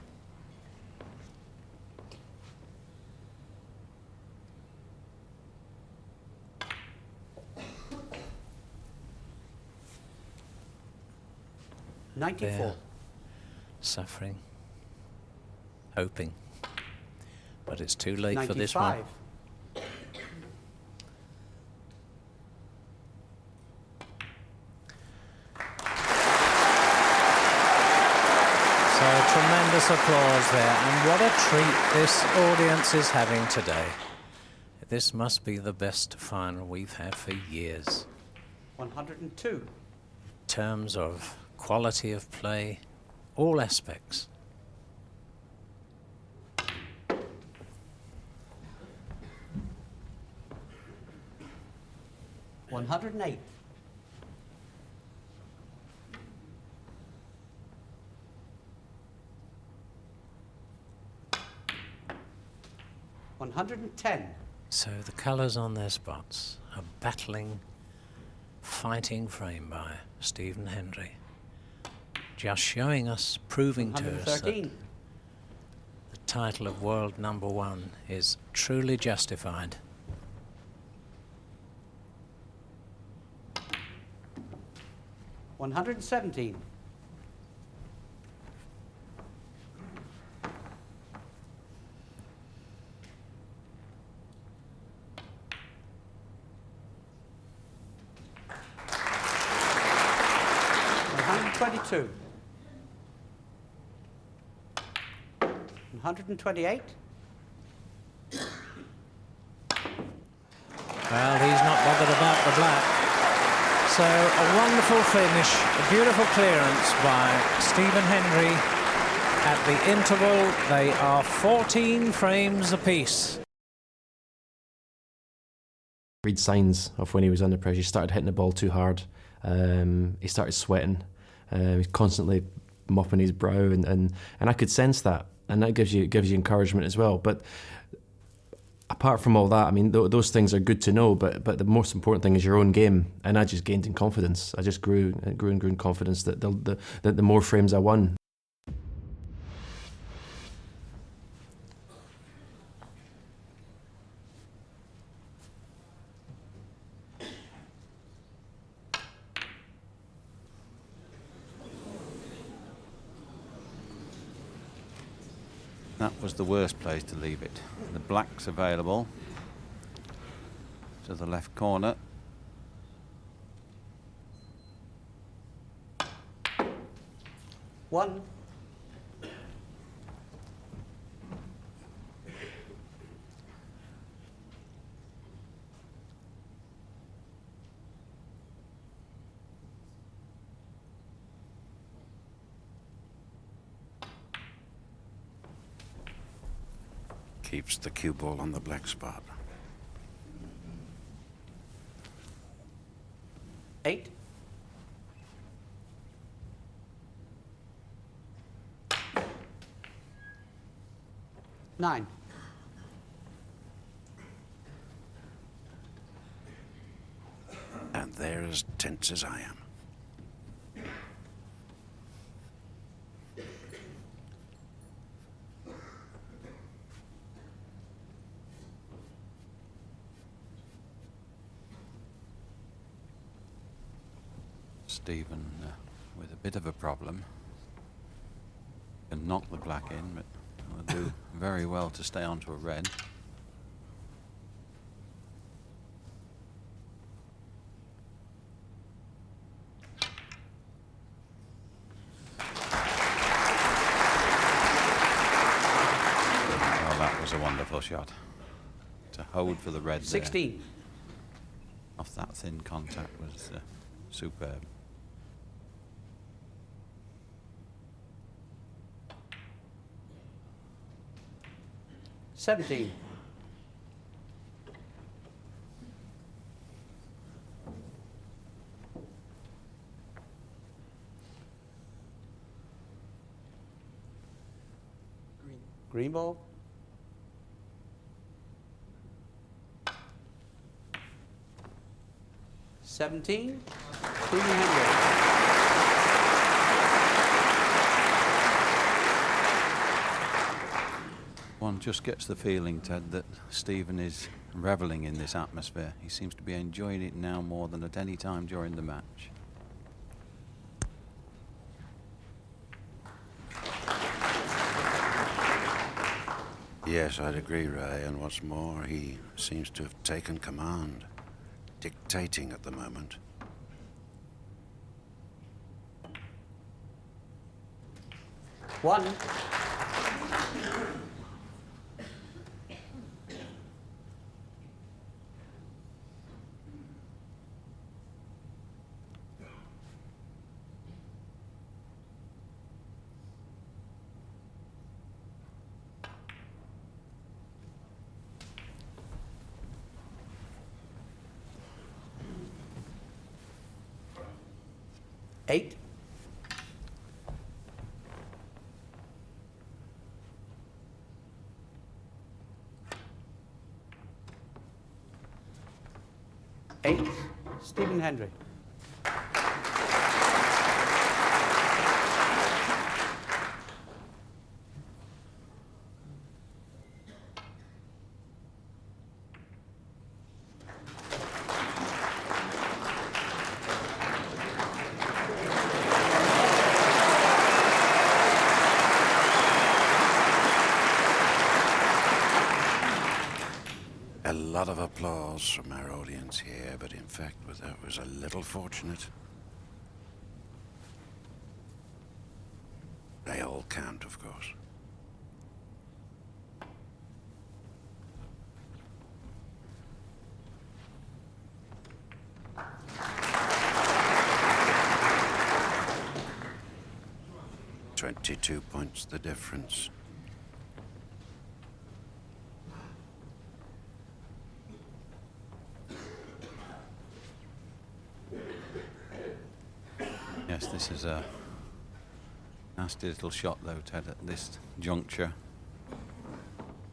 They're suffering, hoping, but it's too late 95. for this one. So tremendous applause there, and what a treat this audience is having today. This must be the best final we've had for years. 102. In terms of quality of play, all aspects. $108. $110. So the colours on their spots, a battling, fighting frame by Stephen Hendry. Just showing us, proving to us that the title of world #1 is truly justified. $117. $122. 128. Well, he's not bothered about the black. So a wonderful finish, a beautiful clearance by Stephen Hendry. At the interval, they are 14 frames apiece. Read signs of when he was under pressure. He started hitting the ball too hard. He started sweating. He's constantly mopping his brow, and I could sense that, and that gives you encouragement as well. But apart from all that, I mean, those things are good to know. But the most important thing is your own game, and I just gained in confidence. I just grew in confidence that the more frames I won. That was the worst place to leave it. The black's available to the left corner. One. Keeps the cue ball on the black spot. 8. Nine. And they're as tense as I am. Stephen with a bit of a problem. Can knock the black in, but will do very well to stay onto a red. was a wonderful shot. To hold for the red 16. there, off that thin contact was superb. $17. Green ball. $17. Stephen Hendry. One just gets the feeling, Ted, that Stephen is revelling in this atmosphere. He seems to be enjoying it now more than at any time during the match. Yes, I'd agree, Ray, and what's more, he seems to have taken command, dictating at the moment. One. $8. $8. Stephen Hendry. A lot of applause from our audience here, but in fact, that was a little fortunate. They all count, of course. $22 points the difference. Yes, this is a nasty little shot, though, Ted, at this juncture,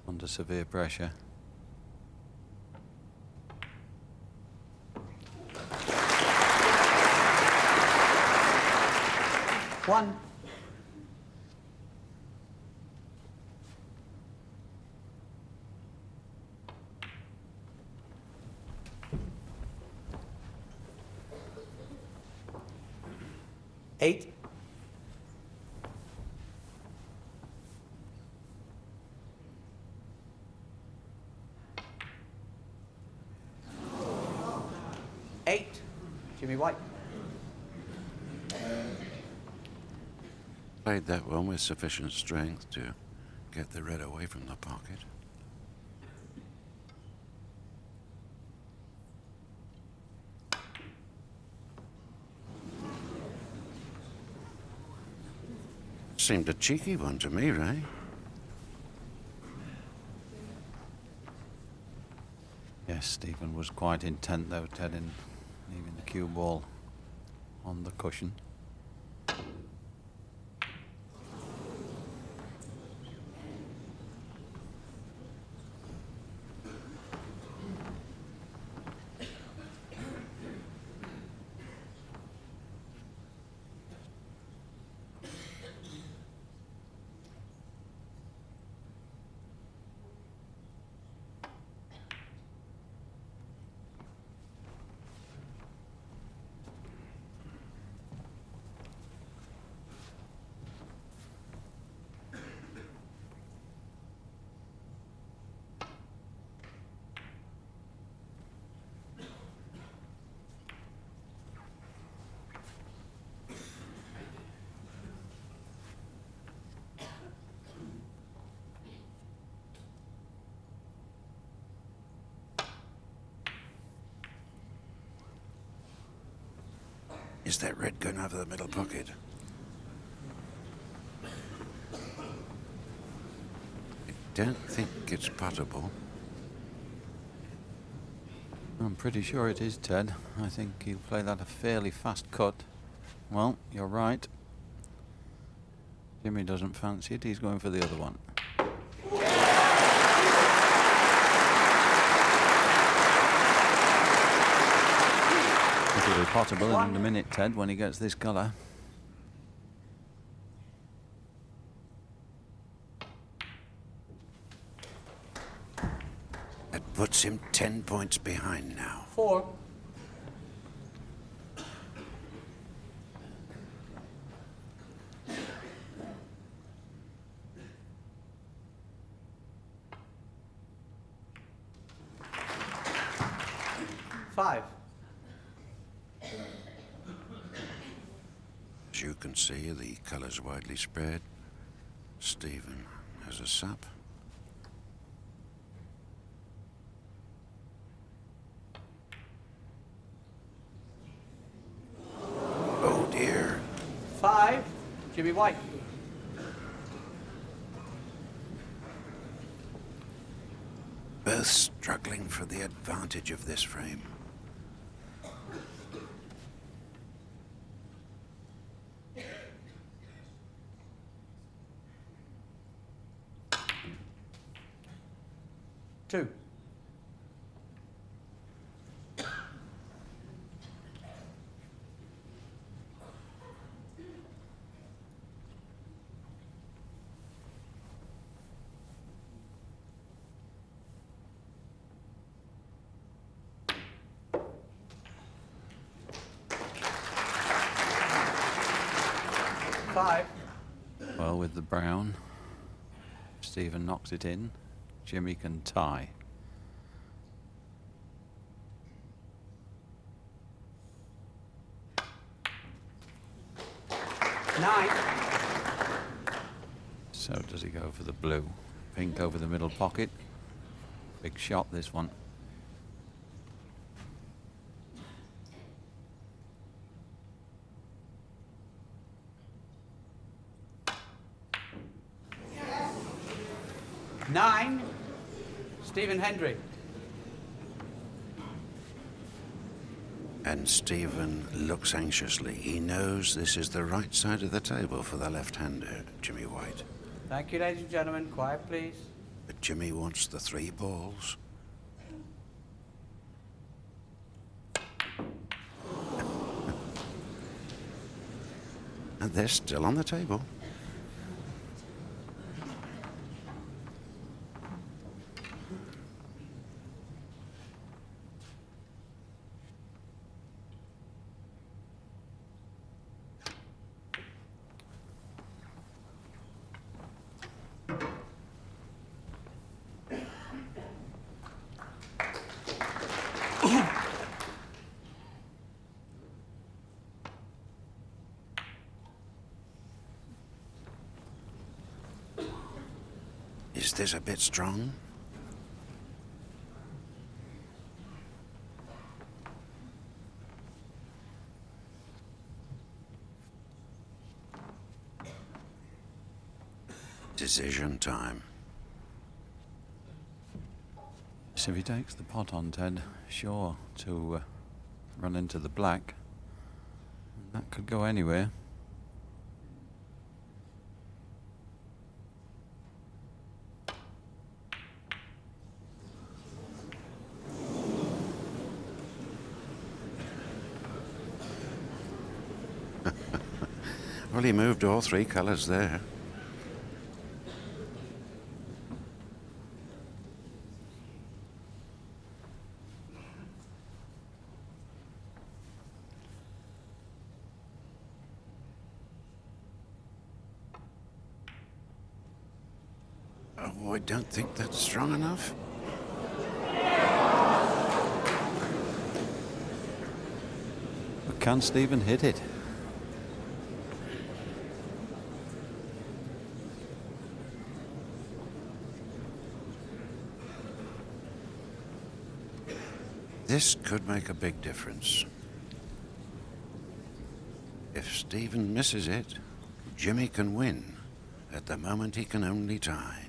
under severe pressure. One. $8. $8. Jimmy White. Played that one with sufficient strength to get the red away from the pocket. Seemed a cheeky one to me, Ray. Yes, Stephen was quite intent, though, Ted, in leaving the cue ball on the cushion. Is that red going over the middle pocket? I don't think it's puttable. I'm pretty sure it is, Ted. I think he'll play that a fairly fast cut. Well, you're right. Jimmy doesn't fancy it. He's going for the other one. It'll be potable in a minute, Ted, when he gets this colour. That puts him 10 points behind now. 4. Five. As you can see, the colours widely spread. Stephen has a sup. Oh dear. 5. Jimmy White. Both struggling for the advantage of this frame. Two. Five. Well, with the brown, Stephen knocks it in. Jimmy can tie. Nine. So does he go for the blue? Pink over the middle pocket. Big shot, this one. Nine. Stephen Hendry. And Stephen looks anxiously. He knows this is the right side of the table for the left-hander, Jimmy White. Thank you, ladies and gentlemen. Quiet, please. But Jimmy wants the 3 balls. And they're still on the table. Is this a bit strong? Decision time. So if he takes the pot on, Ted, sure to run into the black. That could go anywhere. Well, he moved all 3 colours there. Oh, I don't think that's strong enough. But can Stephen hit it? This could make a big difference. If Stephen misses it, Jimmy can win. At the moment, he can only tie.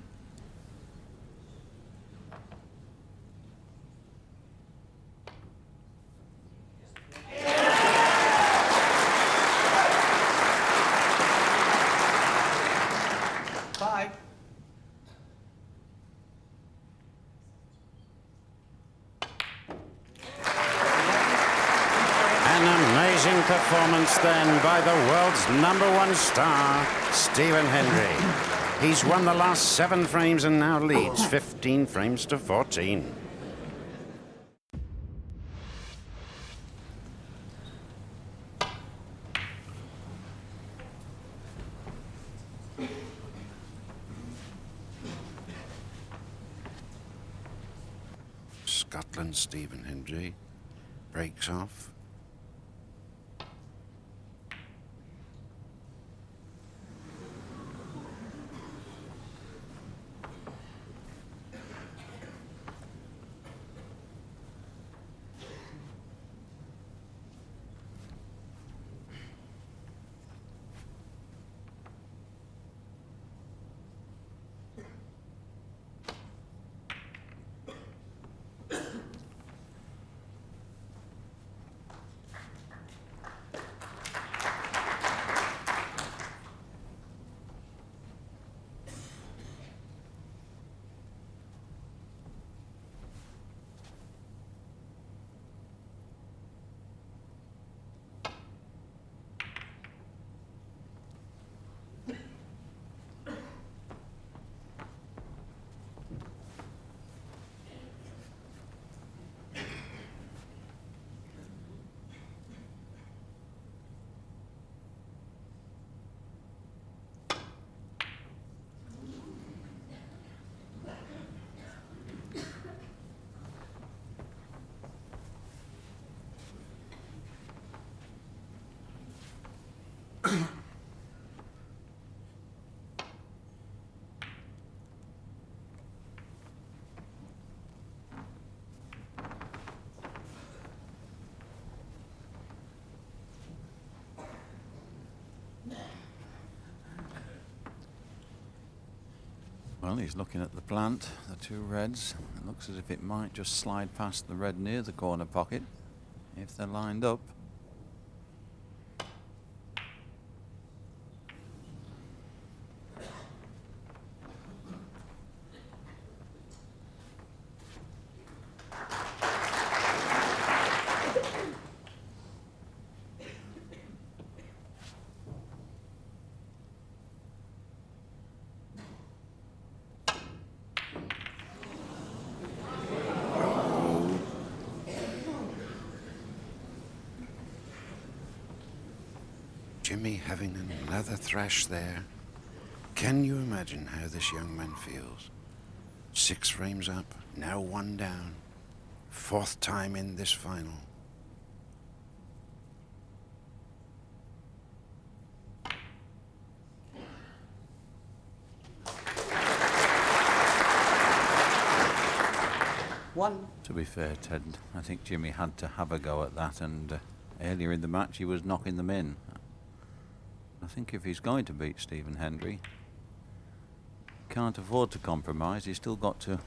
Performance then by the world's #1 star, Stephen Hendry. He's won the last 7 frames and now leads 15 frames to 14. Scotland's Stephen Hendry breaks off. Well, he's looking at the plant, the 2 reds. It looks as if it might just slide past the red near the corner pocket if they're lined up. Jimmy having another thrash there. Can you imagine how this young man feels? 6 frames up, now 1 down. 4th time in this final. One. To be fair, Ted, I think Jimmy had to have a go at that, and earlier in the match he was knocking them in. I think if he's going to beat Stephen Hendry, can't afford to compromise. He's still got to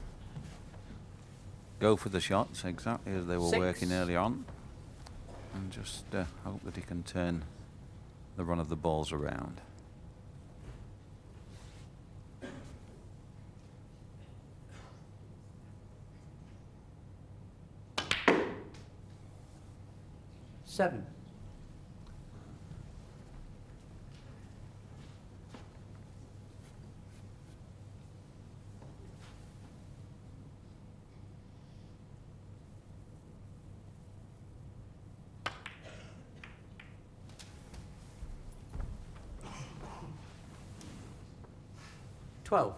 go for the shots exactly as they were 6. working early on, and just hope that he can turn the run of the balls around. Seven. $12.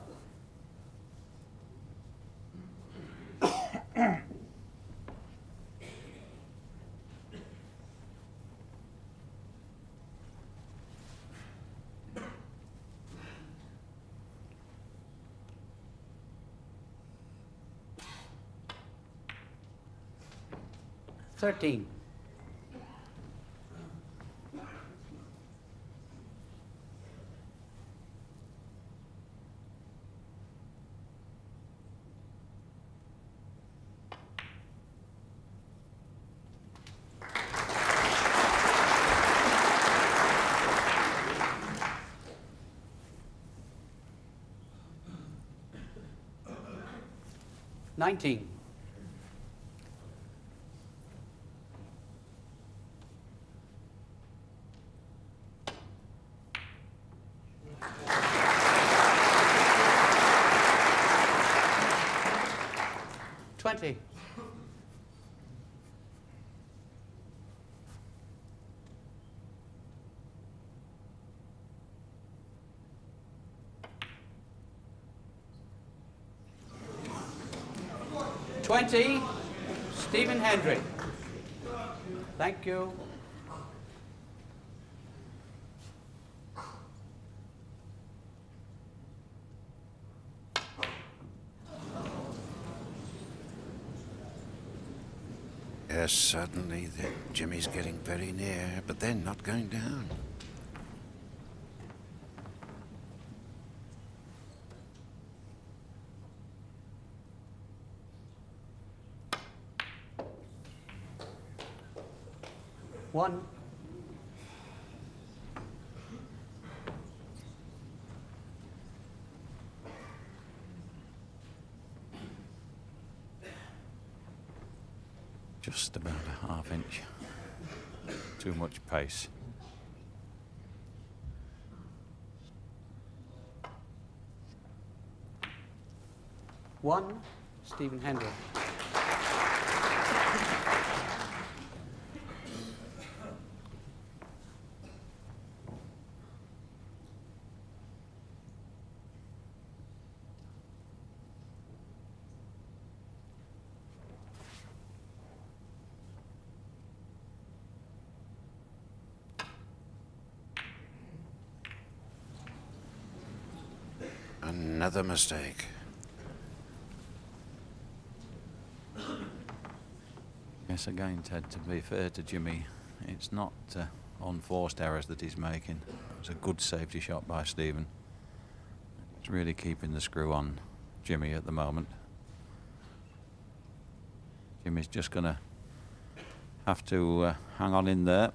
$13. 19. $20. $20, Stephen Hendry. Thank you. Yes, suddenly Jimmy's getting very near, but then not going down. One. Just about a half inch. Too much pace. One, Stephen Hendry. Another mistake. Yes, again, Ted, to be fair to Jimmy, it's not unforced errors that he's making. It's a good safety shot by Stephen. It's really keeping the screw on Jimmy at the moment. Jimmy's just going to have to hang on in there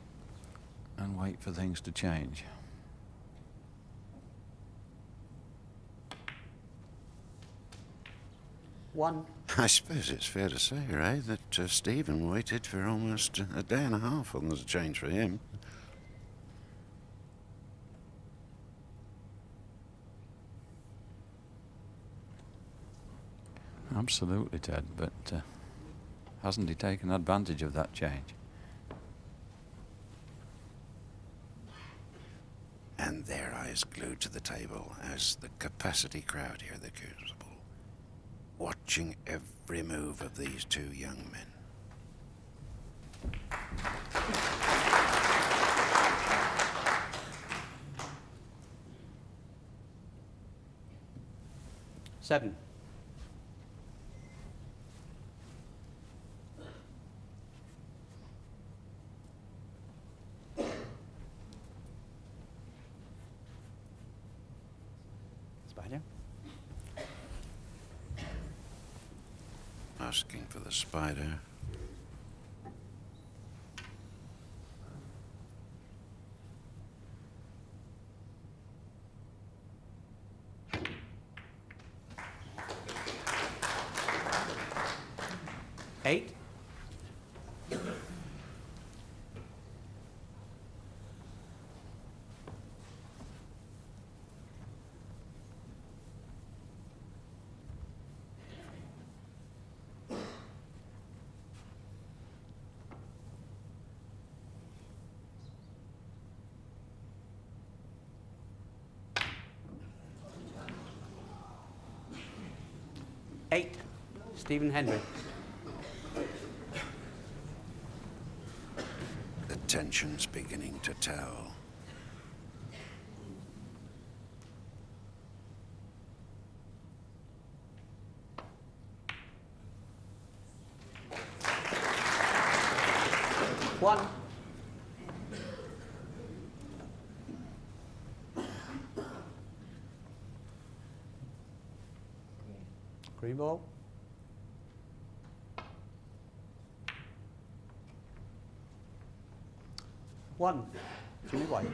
and wait for things to change. One. I suppose it's fair to say, Ray, that Stephen waited for almost a day and a half on the change for him. Absolutely, Ted, but hasn't he taken advantage of that change? And their eyes glued to the table as the capacity crowd hear the crucible, watching every move of these two young men. Seven. Spider. Asking for the spider. Eight. Eight, Stephen Hendry. The tension's beginning to tell. One. Green ball. One, Jimmy White.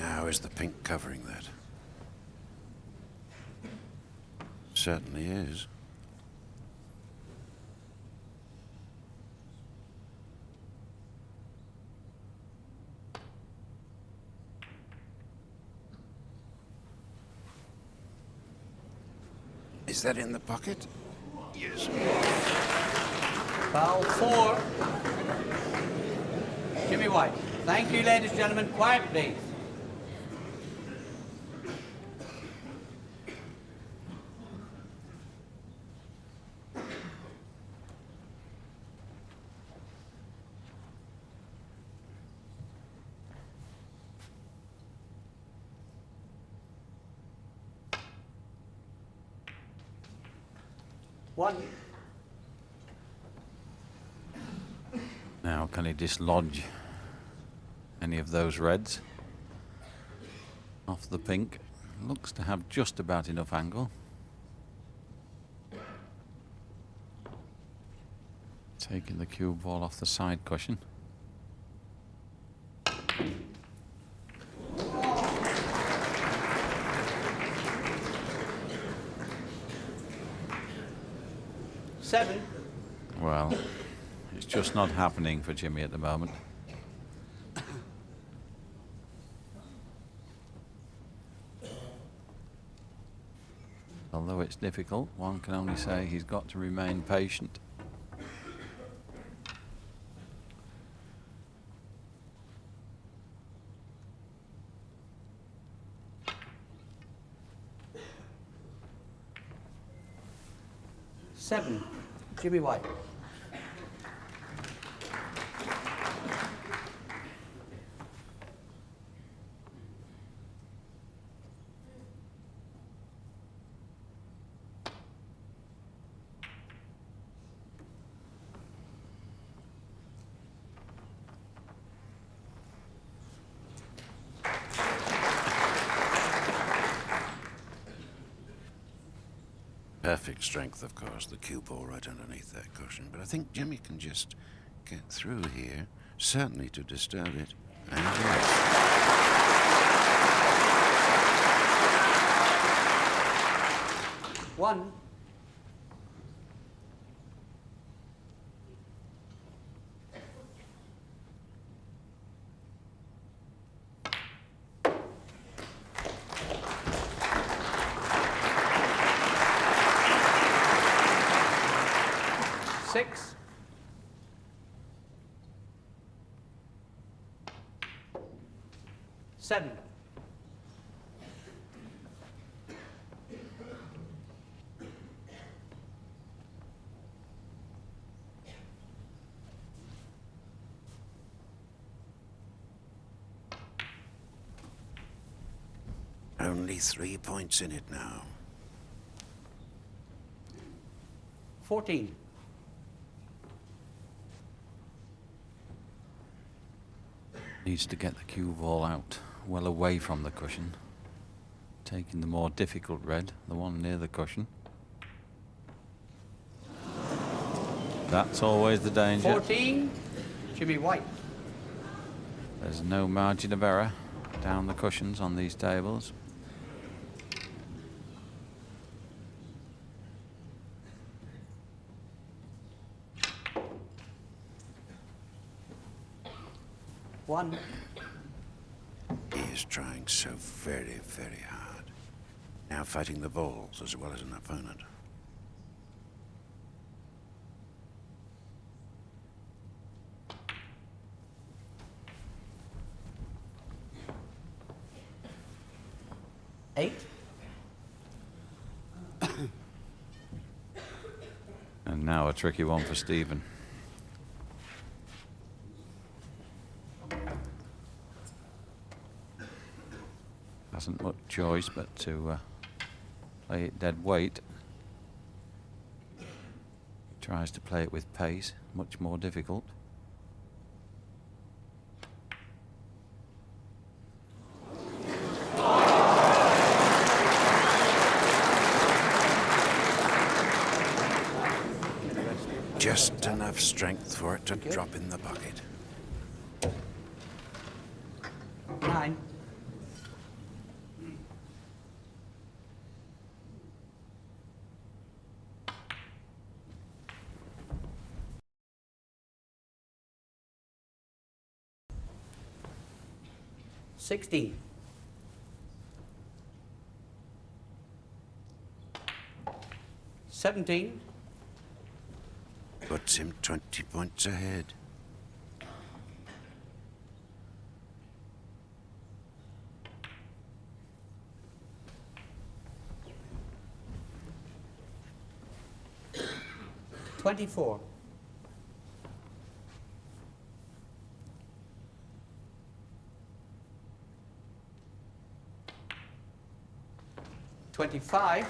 Now, is the pink covering that? Certainly is. Is that in the pocket? Yes. Foul 4. Jimmy White. Thank you, ladies and gentlemen. Quiet, please. One. Now, can he dislodge any of those reds off the pink? Looks to have just about enough angle. Taking the cue ball off the side cushion. Seven. Well, it's just not happening for Jimmy at the moment. Although it's difficult, one can only say he's got to remain patient. Seven. Jimmy White. Perfect strength, of course, the cue ball right underneath that cushion. But I think Jimmy can just get through here, certainly to disturb it. And yes. One. Six. Seven. Only 3 points in it now. 14. Needs to get the cue ball out, well away from the cushion. Taking the more difficult red, the one near the cushion. That's always the danger. 14. Jimmy White. There's no margin of error down the cushions on these tables. One. He is trying so very, very hard. Now fighting the balls as well as an opponent. Eight. And now a tricky one for Stephen. Hasn't much choice but to play it dead weight. He tries to play it with pace, much more difficult. Just enough strength for it to drop in the bucket. 9. 16. $17. Puts him 20 points ahead. $24. $25.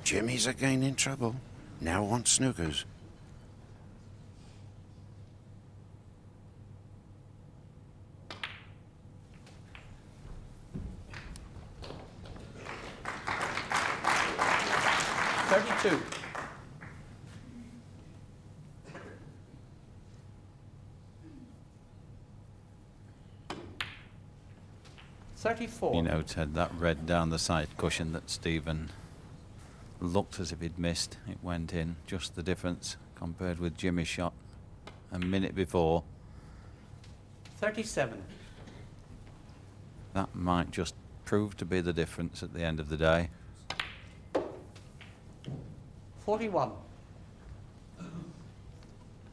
Jimmy's again in trouble. Now wants snookers. $32. $34. You know, Ted, that red down the side cushion that Stephen looked as if he'd missed, it went in. Just the difference compared with Jimmy's shot a minute before. 37. That might just prove to be the difference at the end of the day. 41.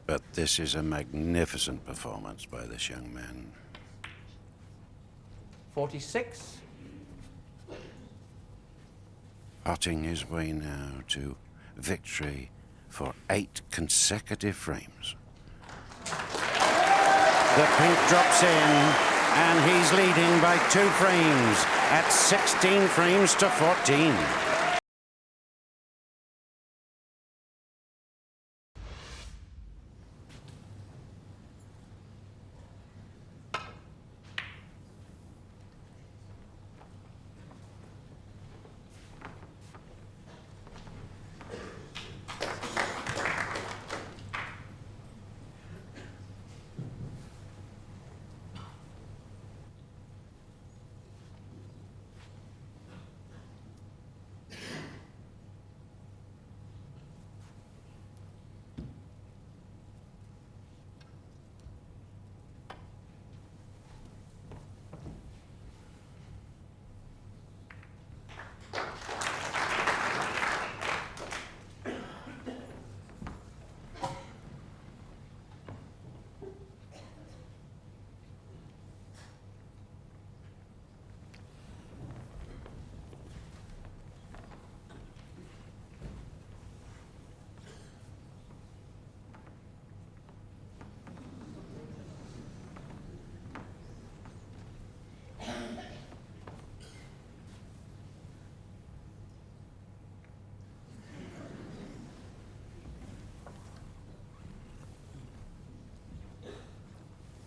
But this is a magnificent performance by this young man. 46. Potting his way now to victory for 8 consecutive frames. The pink drops in, and he's leading by 2 frames at 16 frames to 14.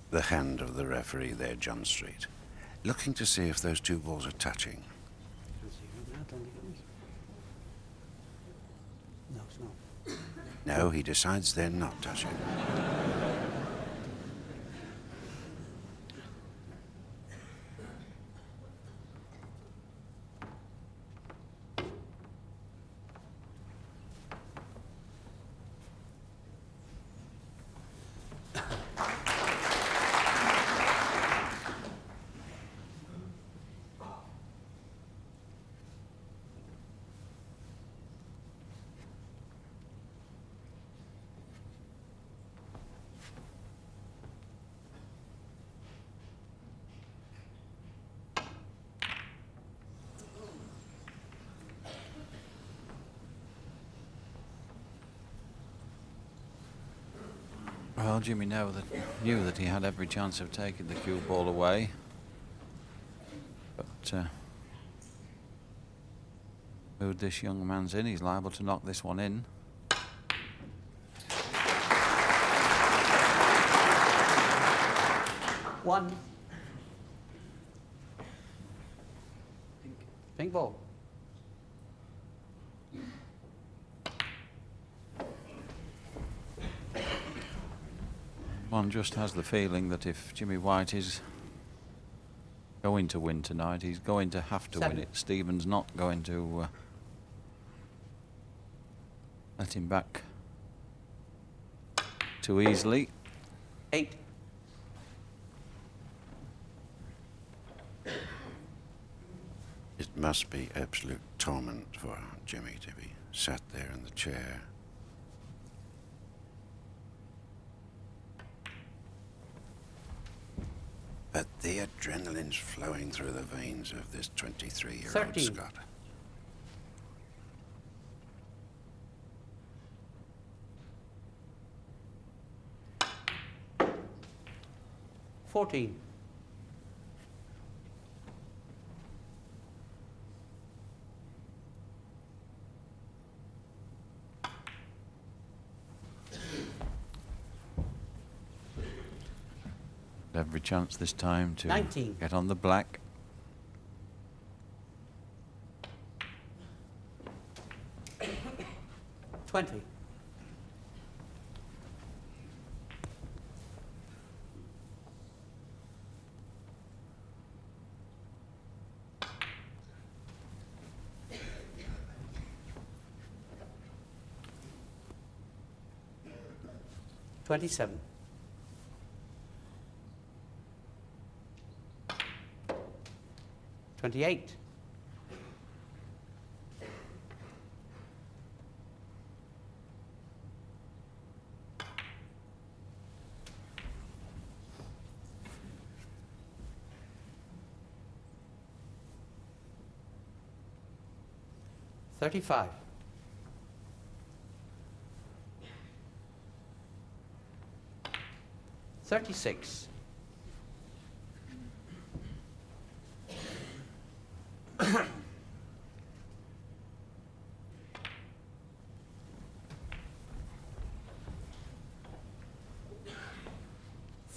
The hand of the referee there, John Street, looking to see if those 2 balls are touching. No, it's not. No, he decides they're not touching. Well, Jimmy knew that he had every chance of taking the cue ball away. But mood this young man's in, he's liable to knock this one in. One. Pink ball. One just has the feeling that if Jimmy White is going to win tonight, he's going to have to win it. Stephen's not going to let him back too easily. 8. It must be absolute torment for Jimmy to be sat there in the chair. But the adrenaline's flowing through the veins of this 23-year-old 13. Scot. $14. Every chance this time to 19. get on the black. $20. $27. $28. $35. $36.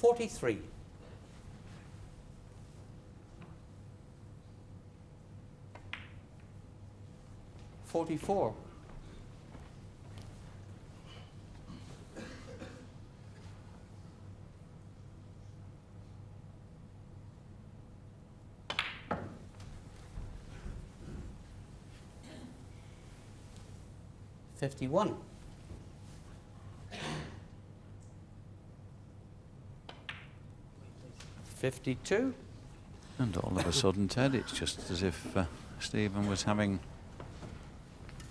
$43. $44. $51. $52. And all of a sudden, Ted, it's just as if Stephen was having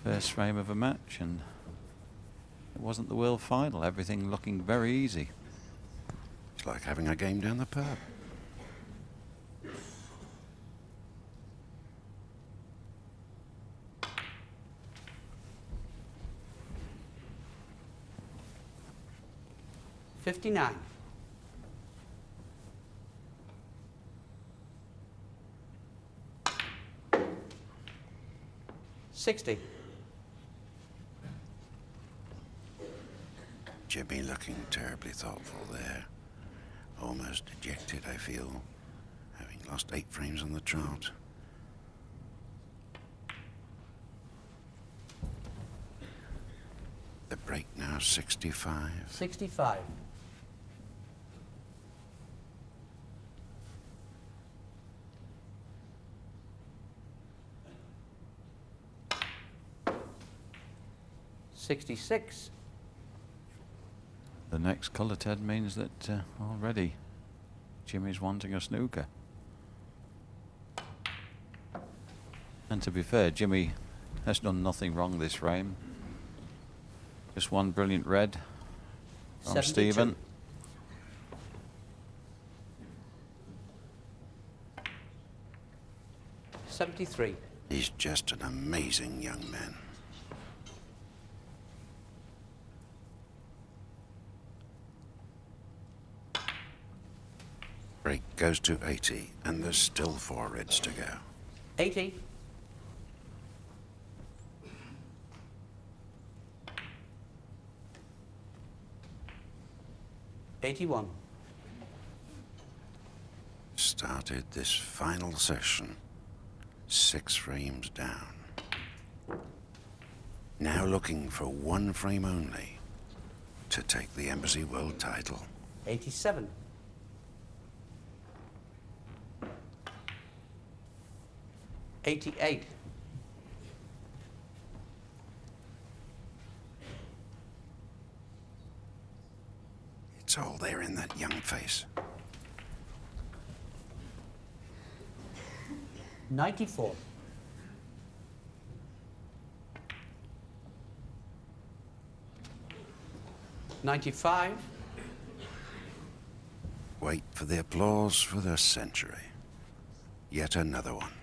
first frame of a match, and it wasn't the world final. Everything looking very easy. It's like having a game down the pub. $59. $60. Jimmy looking terribly thoughtful there. Almost dejected, I feel, having lost 8 frames on the trot. The break now 65. 65. $66. The next colour, Ted, means that already Jimmy's wanting a snooker. And to be fair, Jimmy has done nothing wrong this frame. Just one brilliant red from 72. Stephen. $73. He's just an amazing young man. Break goes to 80, and there's still 4 reds to go. 80. $81. Started this final session 6 frames down. Now looking for 1 frame only to take the Embassy World title. 87. $88. It's all there in that young face. 94. 95. Wait for the applause for the century. Yet another one.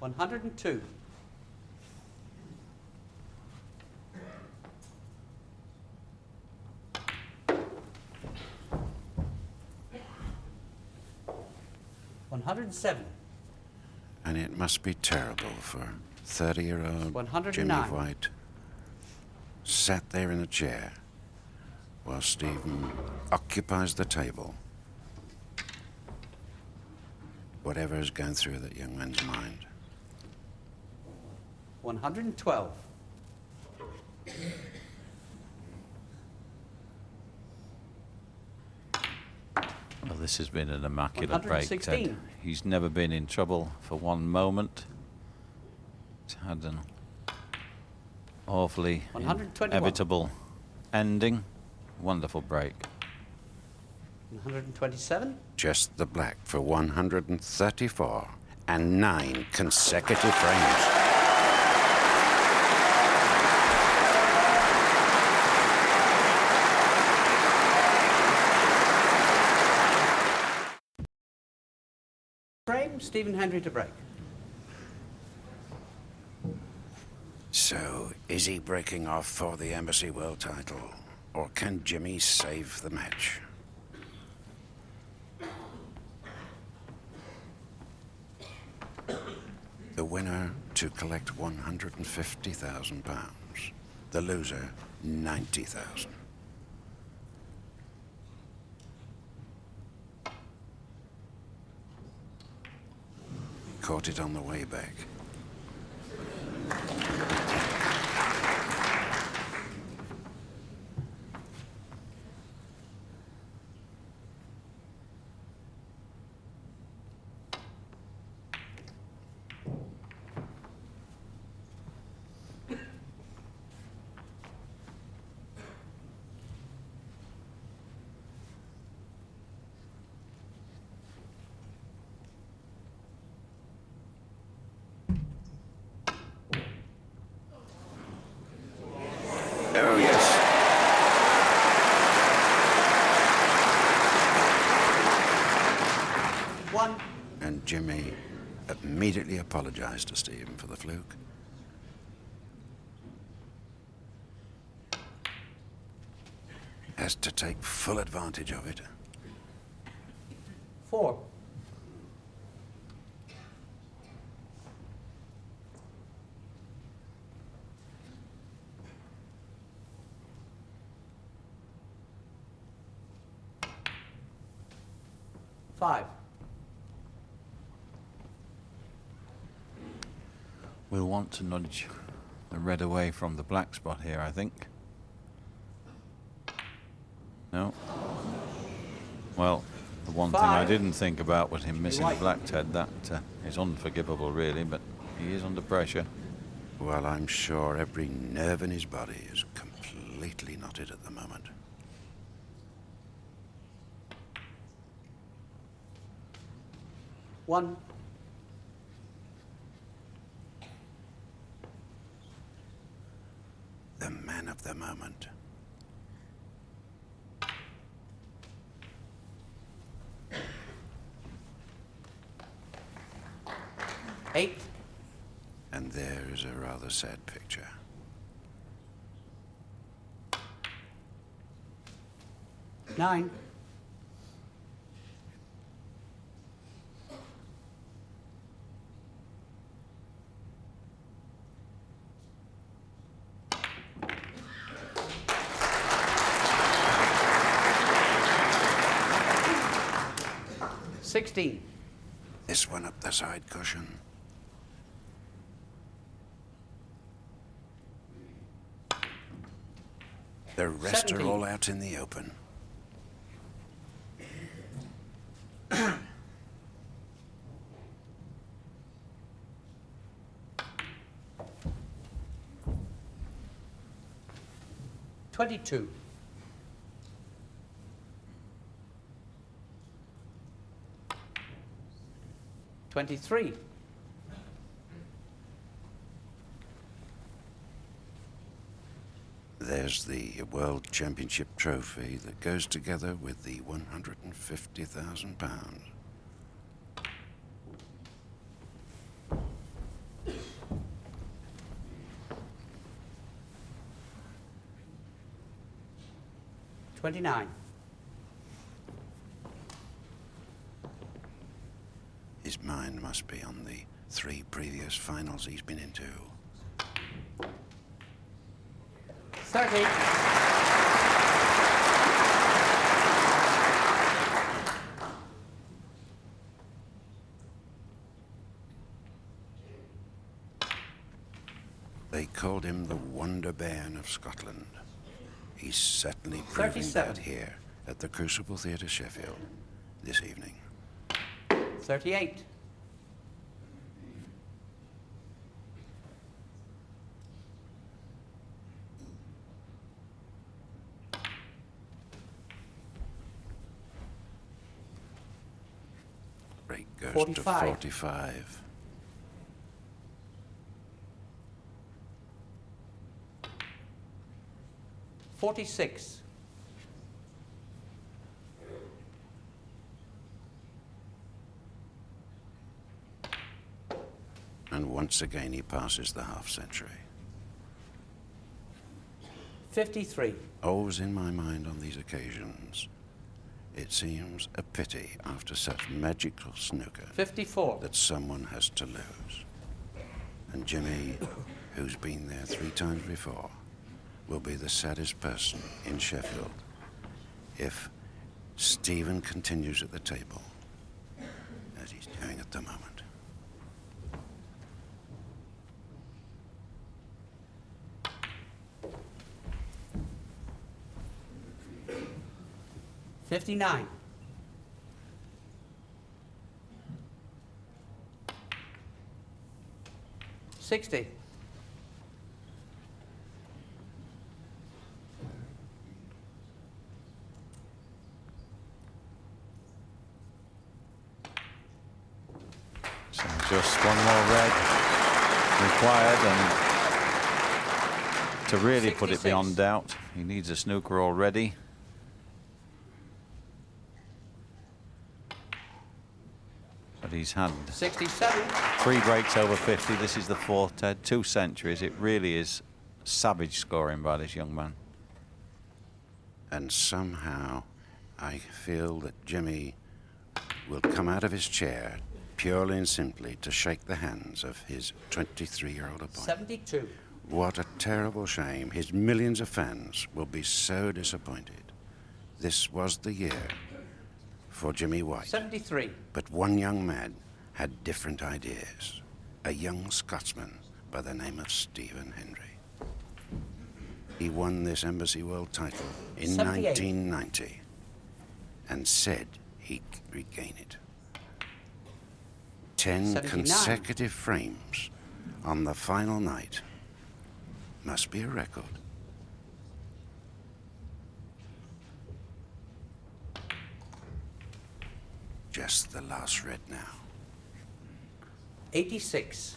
$102. $107. And it must be terrible for 30-year-old 109. Jimmy White, sat there in a chair while Stephen occupies the table. Whatever is going through that young man's mind. 112. Well, this has been an immaculate break, 116. Ted. He's never been in trouble for one moment. He's had an awfully 121. inevitable ending. Wonderful break. 127. Just the black for 134 and 9 consecutive frames. Frame, Stephen Hendry to break. So, is he breaking off for the Embassy World title, or can Jimmy save the match? The winner to collect £150,000. The loser, 90,000. Caught it on the way back. Oh, yes. One. And Jimmy immediately apologized to Stephen for the fluke. Has to take full advantage of it. 4. Five. We'll want to nudge the red away from the black spot here, I think. No. Well, the one thing I didn't think about was him missing the black, Ted. That is unforgivable, really, but he is under pressure. Well, I'm sure every nerve in his body is completely knotted at the moment. One. The man of the moment. Eight. And there is a rather sad picture. 9. $16. This one up the side cushion. The rest 17. are all out in the open. $22. 23. There's the World Championship trophy that goes together with the £150,000. 29. His mind must be on the 3 previous finals he's been into. 30. They called him the Wonder Bairn of Scotland. He's certainly proving 37. that here at the Crucible Theatre, Sheffield, this evening. 38. Break goes 45. to 45. 46. And once again he passes the half century. 53. Always in my mind on these occasions, it seems a pity after such magical snooker 54. that someone has to lose. And Jimmy, who's been there 3 times before, will be the saddest person in Sheffield if Stephen continues at the table as he's doing at the moment. $59. 60. 'So just one more red required, and to really put it 66. beyond doubt, he needs a snooker already. But he's had 67. 3 breaks over 50. This is the 4th, Ted. 2 centuries. It really is savage scoring by this young man. And somehow I feel that Jimmy will come out of his chair purely and simply to shake the hands of his 23-year-old opponent. 72. What a terrible shame. His millions of fans will be so disappointed. This was the year for Jimmy White. 73. But one young man had different ideas. A young Scotsman by the name of Stephen Hendry. He won this Embassy World title in 78. 1990 and said he'd regain it. 10 79. consecutive frames on the final night must be a record. Just the last red now. 86.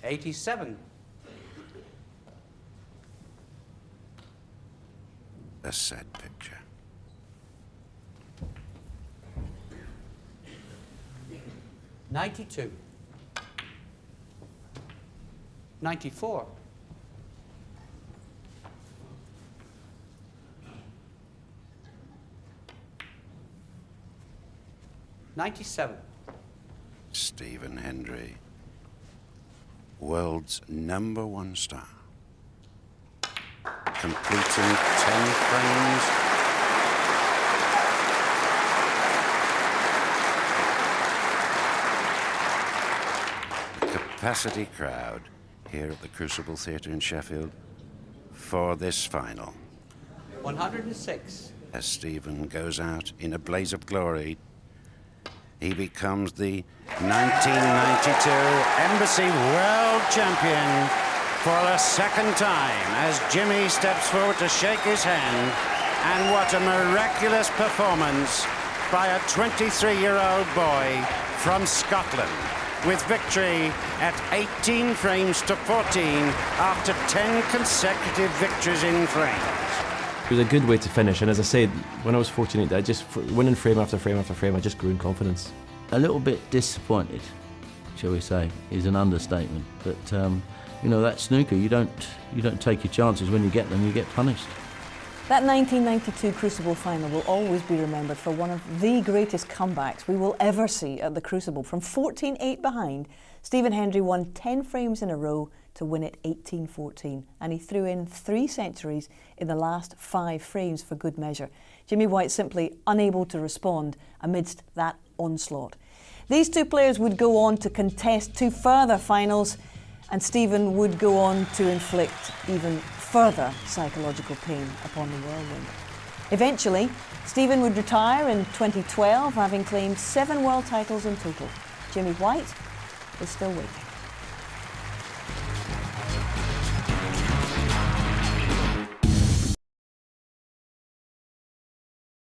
87. A sad picture. 92. 94. 97. Stephen Hendry, world's #1 star, completing 10 frames. Capacity crowd here at the Crucible Theatre in Sheffield for this final. 106. As Stephen goes out in a blaze of glory, he becomes the 1992 Embassy World Champion for a second time as Jimmy steps forward to shake his hand And what a miraculous performance by a 23-year-old boy from Scotland, with victory at 18 frames to 14 after 10 consecutive victories in frames. It was a good way to finish, and as I said, when I was 14, I just winning frame after frame after frame, I just grew in confidence. A little bit disappointed, shall we say, is an understatement. But you know, that snooker, you don't take your chances. When you get them, you get punished. That 1992 Crucible final will always be remembered for one of the greatest comebacks we will ever see at the Crucible. From 14-8 behind, Stephen Hendry won 10 frames in a row to win it 18-14, and he threw in 3 centuries in the last 5 frames for good measure. Jimmy White simply unable to respond amidst that onslaught. These two players would go on to contest 2 further finals, and Stephen would go on to inflict even further psychological pain upon the whirlwind. Eventually, Stephen would retire in 2012, having claimed 7 world titles in total. Jimmy White is still waiting.